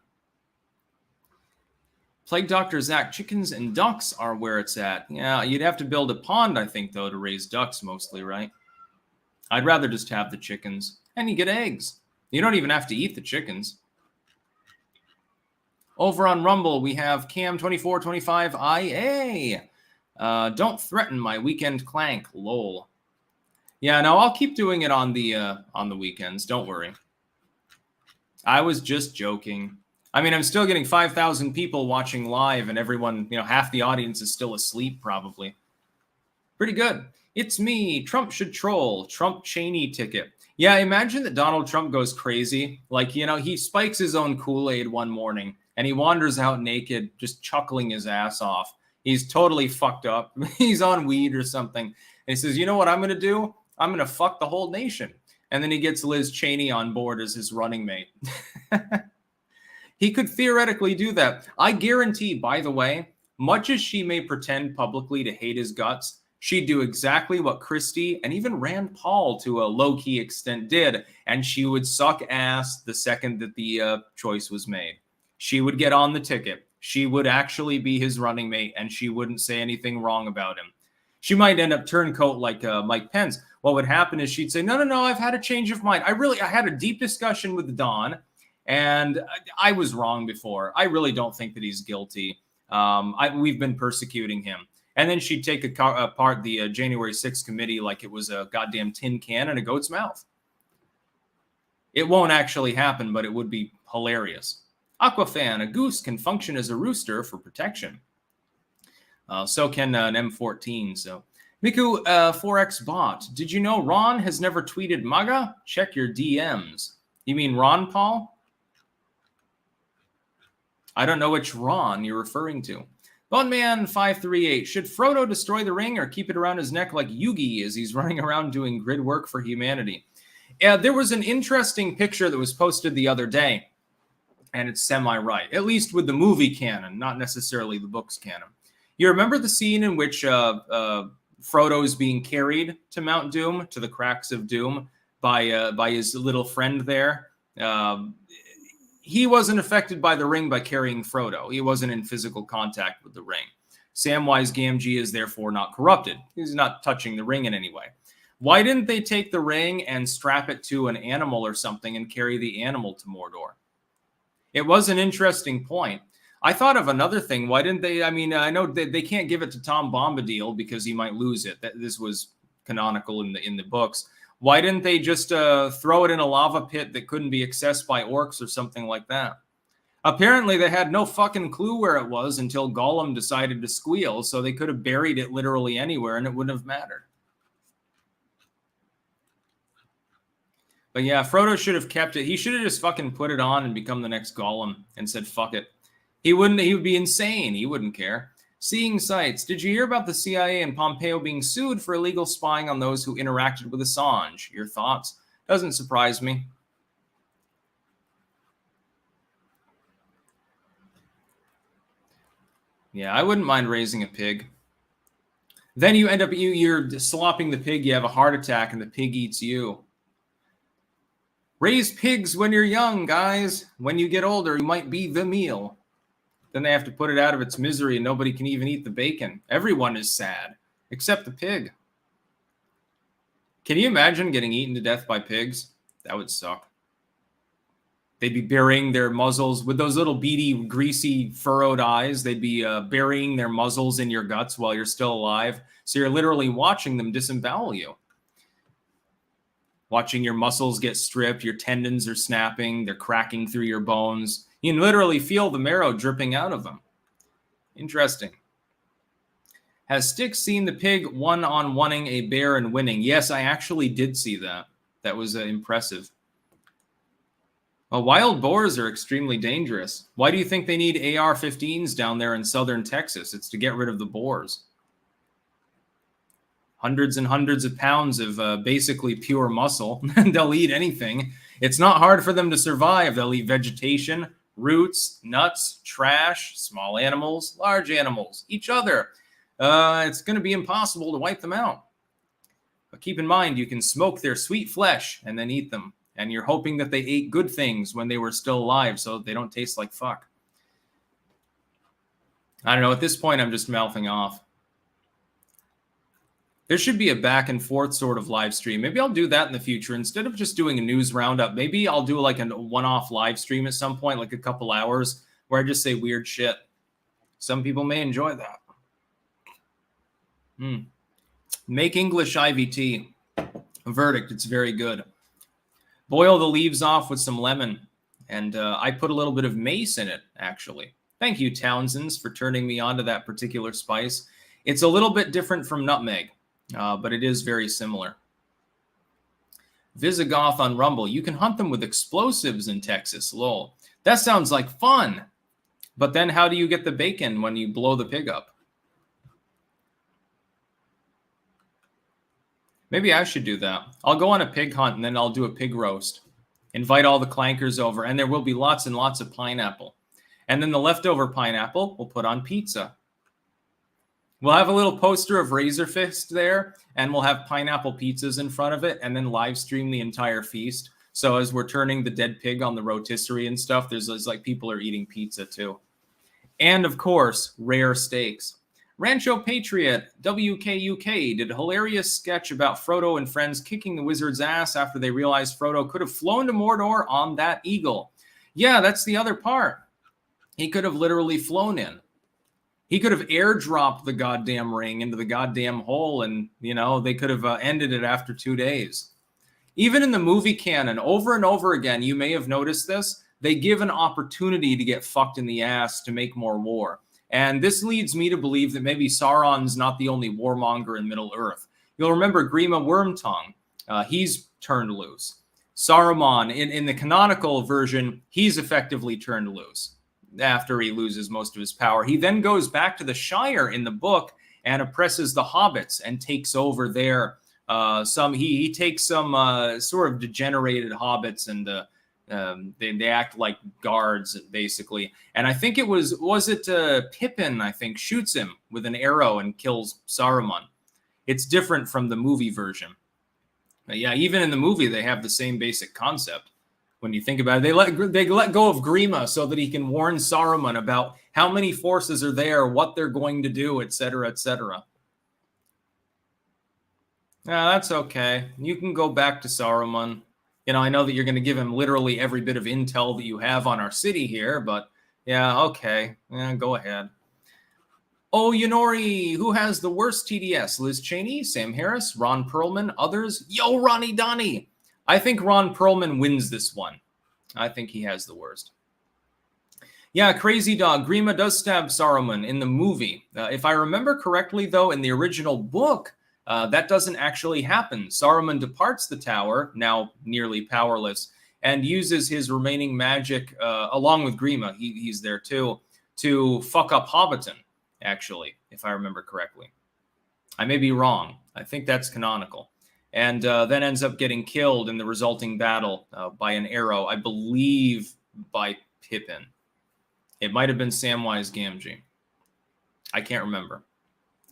[SPEAKER 1] Plague Dr. Zach, chickens and ducks are where it's at. Yeah, you'd have to build a pond, I think, though, to raise ducks mostly, right? I'd rather just have the chickens. And you get eggs. You don't even have to eat the chickens. Over on Rumble, we have Cam2425IA. Don't threaten my weekend clank, lol. Yeah, no, I'll keep doing it on the weekends. Don't worry. I was just joking. I mean, I'm still getting 5,000 people watching live, and everyone, you know, half the audience is still asleep, probably. Pretty good. It's me. Trump should troll. Trump Cheney ticket. Yeah, imagine that Donald Trump goes crazy. Like, you know, he spikes his own Kool-Aid one morning, and he wanders out naked, just chuckling his ass off. He's totally fucked up. He's on weed or something. And he says, you know what I'm going to do? I'm going to fuck the whole nation. And then he gets Liz Cheney on board as his running mate. He could theoretically do that. I guarantee, by the way, much as she may pretend publicly to hate his guts, she'd do exactly what Christie and even Rand Paul to a low-key extent did, and she would suck ass the second that the choice was made. She would get on the ticket. She would actually be his running mate, and she wouldn't say anything wrong about him. She might end up turncoat like Mike Pence. What would happen is she'd say, no, I've had a change of mind. I had a deep discussion with Don, and I was wrong before. I really don't think that he's guilty. We've been persecuting him. And then she'd take apart the January 6th committee like it was a goddamn tin can in a goat's mouth. It won't actually happen, but it would be hilarious. Aquafan, a goose can function as a rooster for protection. So can an M14. So, Miku 4X bot. Did you know Ron has never tweeted MAGA? Check your DMs. You mean Ron Paul? I don't know which Ron you're referring to. Boneman 538. Should Frodo destroy the ring or keep it around his neck like Yugi as he's running around doing grid work for humanity? Yeah, there was an interesting picture that was posted the other day, and it's semi-right, at least with the movie canon, not necessarily the books canon. You remember the scene in which Frodo is being carried to Mount Doom, to the cracks of Doom, by his little friend there? He wasn't affected by the ring by carrying Frodo. He wasn't in physical contact with the ring. Samwise Gamgee is therefore not corrupted. He's not touching the ring in any way. Why didn't they take the ring and strap it to an animal or something and carry the animal to Mordor? It was an interesting point. I thought of another thing. Why didn't they? I mean, I know they can't give it to Tom Bombadil because he might lose it. This was canonical in the books. Why didn't they just throw it in a lava pit that couldn't be accessed by orcs or something like that? Apparently, they had no fucking clue where it was until Gollum decided to squeal, so they could have buried it literally anywhere and it wouldn't have mattered. But yeah, Frodo should have kept it. He should have just fucking put it on and become the next Gollum and said, fuck it. He would be insane. He wouldn't care. Seeing Sights. Did you hear about the CIA and Pompeo being sued for illegal spying on those who interacted with Assange? Your thoughts? Doesn't surprise me. Yeah, I wouldn't mind raising a pig. Then you end up, you're slopping the pig, you have a heart attack, and the pig eats you. Raise pigs when you're young, guys. When you get older, you might be the meal. Then they have to put it out of its misery and nobody can even eat the bacon. Everyone is sad, except the pig. Can you imagine getting eaten to death by pigs? That would suck. They'd be burying their muzzles with those little beady, greasy, furrowed eyes. They'd be burying their muzzles in your guts while you're still alive. So you're literally watching them disembowel you. Watching your muscles get stripped, your tendons are snapping, they're cracking through your bones. You can literally feel the marrow dripping out of them. Interesting. Has Styx seen the pig one-on-oneing a bear and winning? Yes, I actually did see that. That was impressive. Well, wild boars are extremely dangerous. Why do you think they need AR-15s down there in southern Texas? It's to get rid of the boars. Hundreds and hundreds of pounds of basically pure muscle. They'll eat anything. It's not hard for them to survive. They'll eat vegetation, roots, nuts, trash, small animals, large animals, each other. It's going to be impossible to wipe them out. But keep in mind, you can smoke their sweet flesh and then eat them. And you're hoping that they ate good things when they were still alive so they don't taste like fuck. I don't know. At this point, I'm just mouthing off. There should be a back and forth sort of live stream. Maybe I'll do that in the future. Instead of just doing a news roundup, maybe I'll do like a one-off live stream at some point, like a couple hours, where I just say weird shit. Some people may enjoy that. Make English IVT. Verdict, it's very good. Boil the leaves off with some lemon. And I put a little bit of mace in it, actually. Thank you, Townsends, for turning me on to that particular spice. It's a little bit different from nutmeg. But it is very similar. Visigoth on Rumble. You can hunt them with explosives in Texas. Lol. That sounds like fun. But then how do you get the bacon when you blow the pig up? Maybe I should do that. I'll go on a pig hunt and then I'll do a pig roast. Invite all the clankers over. And there will be lots and lots of pineapple. And then the leftover pineapple we'll put on pizza. We'll have a little poster of Razor Fist there, and we'll have pineapple pizzas in front of it, and then live stream the entire feast. So as we're turning the dead pig on the rotisserie and stuff, there's like people are eating pizza too. And of course, rare steaks. Rancho Patriot, WKUK, did a hilarious sketch about Frodo and friends kicking the wizard's ass after they realized Frodo could have flown to Mordor on that eagle. Yeah, that's the other part. He could have literally flown in. He could have airdropped the goddamn ring into the goddamn hole and, you know, they could have ended it after 2 days. Even in the movie canon, over and over again, you may have noticed this, they give an opportunity to get fucked in the ass to make more war. And this leads me to believe that maybe Sauron's not the only warmonger in Middle-earth. You'll remember Grima Wormtongue. He's turned loose. Saruman, in the canonical version, he's effectively turned loose after he loses most of his power. He then goes back to the Shire in the book and oppresses the hobbits and takes over there. He takes some sort of degenerated hobbits and they act like guards basically. And I think it was Pippin, I think, shoots him with an arrow and kills Saruman. It's different from the movie version. But yeah, even in the movie, they have the same basic concept. When you think about it, they let go of Grima so that he can warn Saruman about how many forces are there, what they're going to do, etc., etc. Yeah, that's okay. You can go back to Saruman. You know, I know that you're going to give him literally every bit of intel that you have on our city here, but yeah, okay. Yeah, go ahead. Oh, Yonori, who has the worst TDS? Liz Cheney, Sam Harris, Ron Perlman, others? Yo, Ronnie Donnie! I think Ron Perlman wins this one. I think he has the worst. Yeah, Crazy Dog. Grima does stab Saruman in the movie. If I remember correctly, though, in the original book, that doesn't actually happen. Saruman departs the tower, now nearly powerless, and uses his remaining magic, along with Grima, he's there too, to fuck up Hobbiton, actually, if I remember correctly. I may be wrong. I think that's canonical. And then ends up getting killed in the resulting battle by an arrow, I believe by Pippin. It might have been Samwise Gamgee. I can't remember.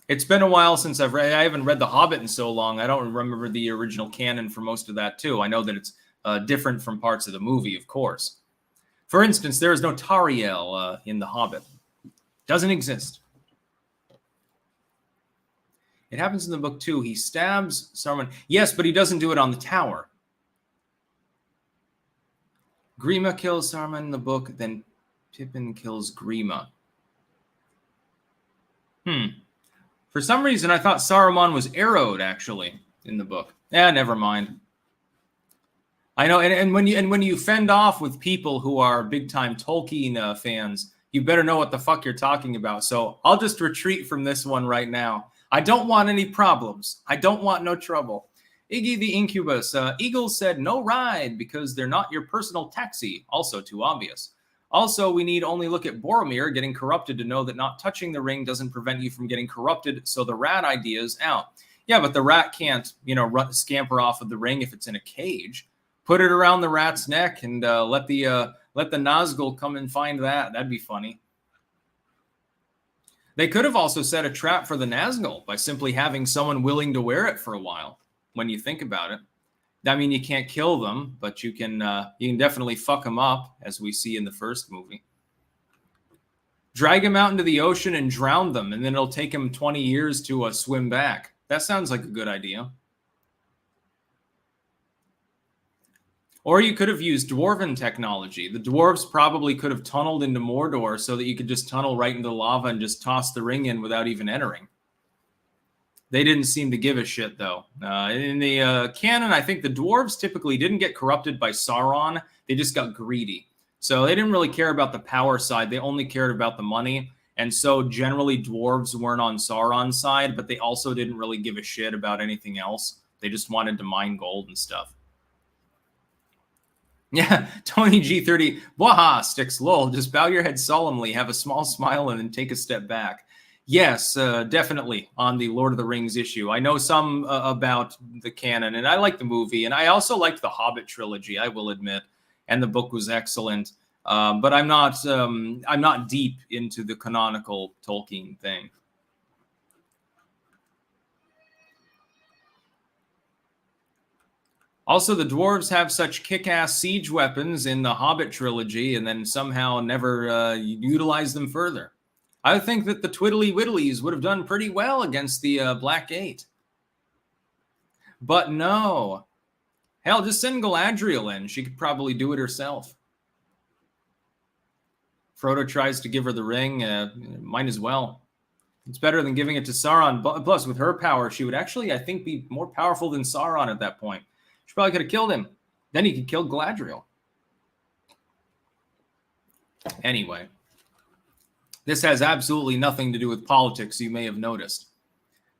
[SPEAKER 1] It's been a while since I haven't read The Hobbit in so long. I don't remember the original canon for most of that, too. I know that it's different from parts of the movie, of course. For instance, there is no Tariel in The Hobbit. Doesn't exist. It happens in the book, too. He stabs Saruman. Yes, but he doesn't do it on the tower. Grima kills Saruman in the book, then Pippin kills Grima. For some reason, I thought Saruman was arrowed, actually, in the book. Never mind. I know, and when you fend off with people who are big-time Tolkien fans, you better know what the fuck you're talking about. So I'll just retreat from this one right now. I don't want any problems. I don't want no trouble. Iggy the Incubus. Eagles said no ride because they're not your personal taxi. Also too obvious. Also, we need only look at Boromir getting corrupted to know that not touching the ring doesn't prevent you from getting corrupted, so the rat idea is out. Yeah, but the rat can't, scamper off of the ring if it's in a cage. Put it around the rat's neck and let the Nazgul come and find that. That'd be funny. They could have also set a trap for the Nazgul by simply having someone willing to wear it for a while, when you think about it. I mean, you can't kill them, but you can definitely fuck them up, as we see in the first movie. Drag them out into the ocean and drown them, and then it'll take them 20 years to swim back. That sounds like a good idea. Or you could have used dwarven technology. The dwarves probably could have tunneled into Mordor so that you could just tunnel right into the lava and just toss the ring in without even entering. They didn't seem to give a shit, though. In the canon, I think the dwarves typically didn't get corrupted by Sauron. They just got greedy. So they didn't really care about the power side. They only cared about the money. And so generally dwarves weren't on Sauron's side, but they also didn't really give a shit about anything else. They just wanted to mine gold and stuff. Yeah, Tony G30. Waha, sticks lol. Just bow your head solemnly, have a small smile, and then take a step back. Yes, definitely on the Lord of the Rings issue. I know some about the canon, and I like the movie, and I also liked the Hobbit trilogy, I will admit, and the book was excellent. But I'm not deep into the canonical Tolkien thing. Also, the dwarves have such kick-ass siege weapons in the Hobbit trilogy, and then somehow never utilize them further. I think that the Twiddly Whittlies would have done pretty well against the Black 8. But no. Hell, just send Galadriel in. She could probably do it herself. Frodo tries to give her the ring. Might as well. It's better than giving it to Sauron. Plus, with her power, she would actually, I think, be more powerful than Sauron at that point. She probably could have killed him. Then he could kill Galadriel. Anyway, this has absolutely nothing to do with politics, you may have noticed.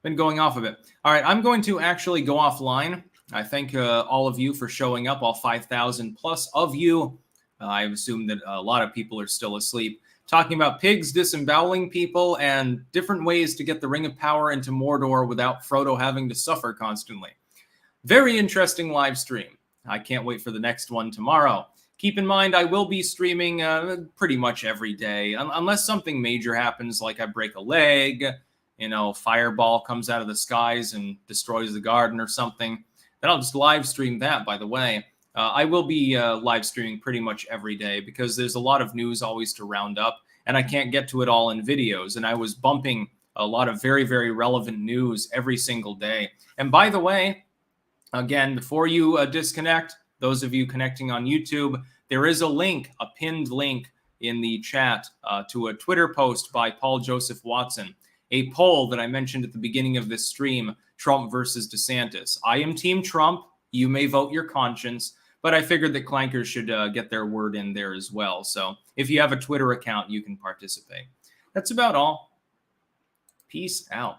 [SPEAKER 1] Been going off of it. All right, I'm going to actually go offline. I thank all of you for showing up, all 5,000 plus of you. I assume that a lot of people are still asleep. Talking about pigs disemboweling people and different ways to get the Ring of Power into Mordor without Frodo having to suffer constantly. Very interesting live stream. I can't wait for the next one tomorrow. Keep in mind, I will be streaming pretty much every day, unless something major happens, like I break a leg, fireball comes out of the skies and destroys the garden or something. Then I'll just live stream that, by the way. I will be live streaming pretty much every day because there's a lot of news always to round up, and I can't get to it all in videos. And I was bumping a lot of very, very relevant news every single day. And by the way, again, before you disconnect, those of you connecting on YouTube, there is a link, a pinned link in the chat to a Twitter post by Paul Joseph Watson, a poll that I mentioned at the beginning of this stream, Trump versus DeSantis. I am Team Trump. You may vote your conscience, but I figured that clankers should get their word in there as well. So if you have a Twitter account, you can participate. That's about all. Peace out.